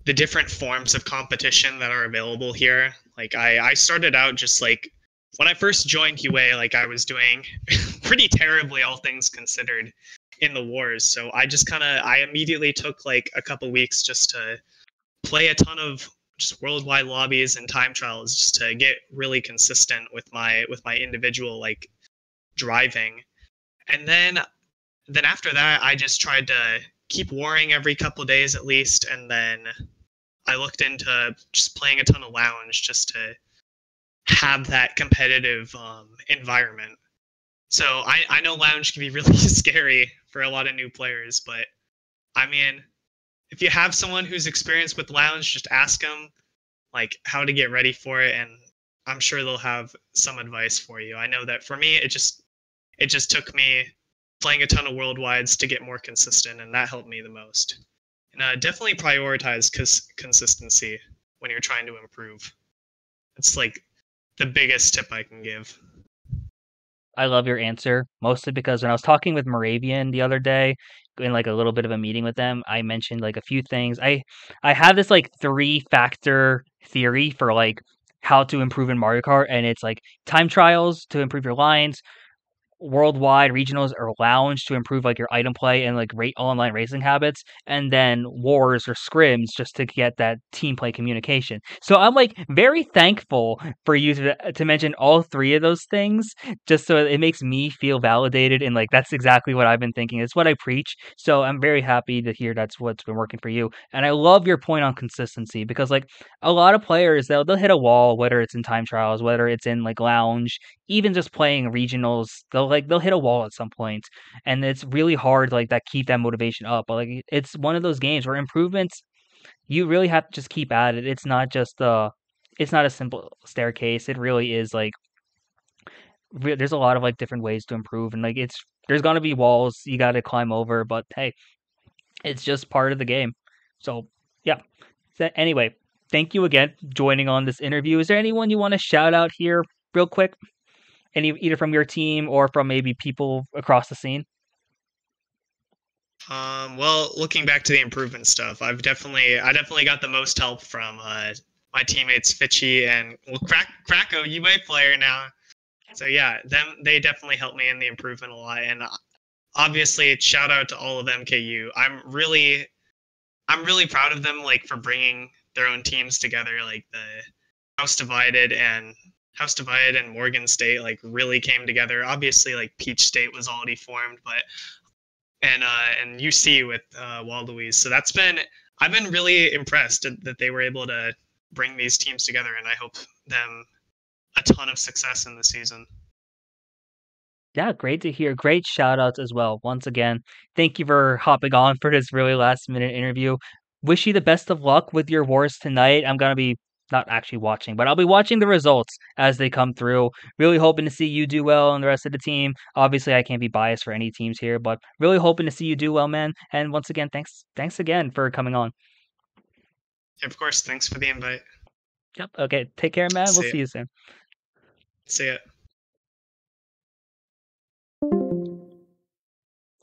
the different forms of competition that are available here. Like I started out just like when I first joined UA, like I was doing pretty terribly, all things considered, in the wars. So I immediately took like a couple weeks just to play a ton of just worldwide lobbies and time trials just to get really consistent with my individual like driving. And then after that, I just tried to keep warring every couple days at least, and then I looked into just playing a ton of lounge just to have that competitive environment. So I know lounge can be really scary for a lot of new players, but I mean, if you have someone who's experienced with lounge, just ask them like how to get ready for it, and I'm sure they'll have some advice for you. I know that for me, it just took me playing a ton of worldwides to get more consistent, and that helped me the most. And definitely prioritize consistency when you're trying to improve. It's like the biggest tip I can give. I love your answer, mostly because when I was talking with Moravian the other day, in, like, a little bit of a meeting with them, I mentioned, like, a few things. I have this, like, three-factor theory for, like, how to improve in Mario Kart, and it's, like, time trials to improve your lines, worldwide regionals or lounge to improve like your item play and like online racing habits, and then wars or scrims just to get that team play communication. So I'm like very thankful for you to mention all three of those things, just so it makes me feel validated and like that's exactly what I've been thinking. It's what I preach. So I'm very happy to hear that's what's been working for you. And I love your point on consistency, because like a lot of players, they'll hit a wall, whether it's in time trials, whether it's in like lounge, even just playing regionals, they'll hit a wall at some point, and it's really hard to like that keep that motivation up. But like it's one of those games where improvements, you really have to just keep at it. It's not a simple staircase. It really is like there's a lot of like different ways to improve, and like there's gonna be walls you got to climb over. But hey, it's just part of the game. So yeah. So anyway, thank you again for joining on this interview. Is there anyone you want to shout out here, real quick? Either from your team or from maybe people across the scene? Well, looking back to the improvement stuff, I definitely got the most help from my teammates Fitchy and Krako, UA player now. So yeah, they definitely helped me in the improvement a lot, and obviously shout out to all of MKU. I'm really proud of them, like for bringing their own teams together. Like the House Divided and Morgan State like really came together. Obviously, like Peach State was already formed, but and UC with Wallabies. So I've been really impressed that they were able to bring these teams together, and I hope them a ton of success in the season. Yeah, great to hear. Great shout outs as well. Once again, thank you for hopping on for this really last minute interview. Wish you the best of luck with your wars tonight. I'm going to be not actually watching, but I'll be watching the results as they come through. Really hoping to see you do well and the rest of the team. Obviously, I can't be biased for any teams here, but really hoping to see you do well, man. And once again, thanks again for coming on. Of course, thanks for the invite. Yep. Okay. Take care, man. We'll See see you soon. ya.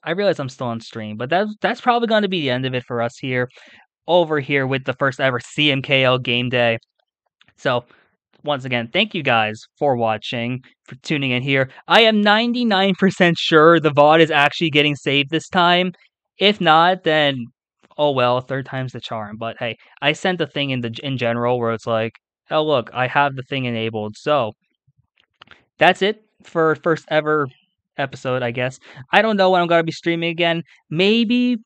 I realize I'm still on stream, but that's probably going to be the end of it for us here over here with the first ever CMKL Game Day. So, once again, thank you guys for watching, for tuning in here. I am 99% sure the VOD is actually getting saved this time. If not, then oh well, third time's the charm. But hey, I sent a thing in general where it's like, oh look, I have the thing enabled. So that's it for first ever episode, I guess. I don't know when I'm gonna be streaming again. Maybe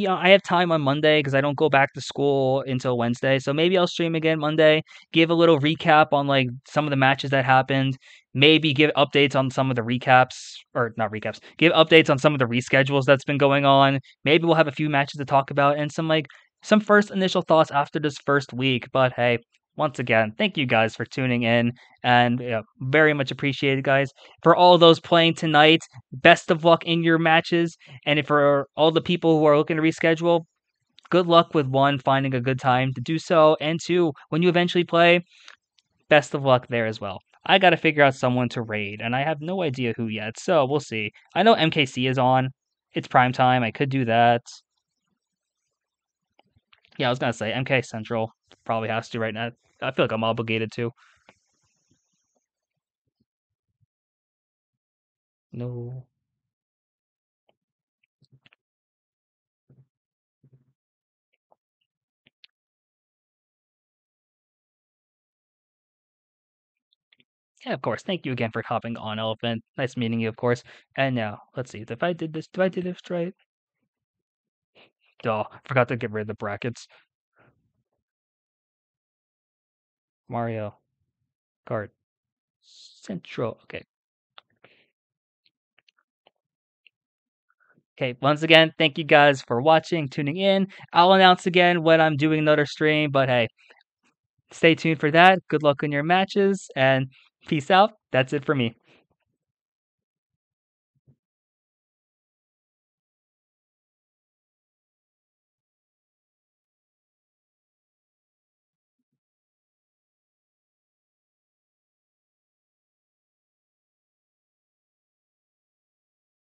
I have time on Monday because I don't go back to school until Wednesday. So maybe I'll stream again Monday, give a little recap on like some of the matches that happened. Maybe give updates on some of the recaps, or not recaps. Give updates on some of the reschedules that's been going on. Maybe we'll have a few matches to talk about and some first initial thoughts after this first week. But hey, once again, thank you guys for tuning in, and very much appreciated, guys. For all those playing tonight, best of luck in your matches, and for all the people who are looking to reschedule, good luck with one, finding a good time to do so, and two, when you eventually play, best of luck there as well. I got to figure out someone to raid, and I have no idea who yet, so we'll see. I know MKC is on. It's prime time. I could do that. Yeah, I was gonna say MK Central probably has to right now. I feel like I'm obligated to. No. Yeah, of course. Thank you again for hopping on, Elephant. Nice meeting you, of course. And now, let's see. If I did this, do I do this right? Oh, forgot to get rid of the brackets. Mario Kart Central. Okay. Okay, once again, thank you guys for watching, tuning in. I'll announce again when I'm doing another stream, but hey, stay tuned for that. Good luck in your matches, and peace out. That's it for me.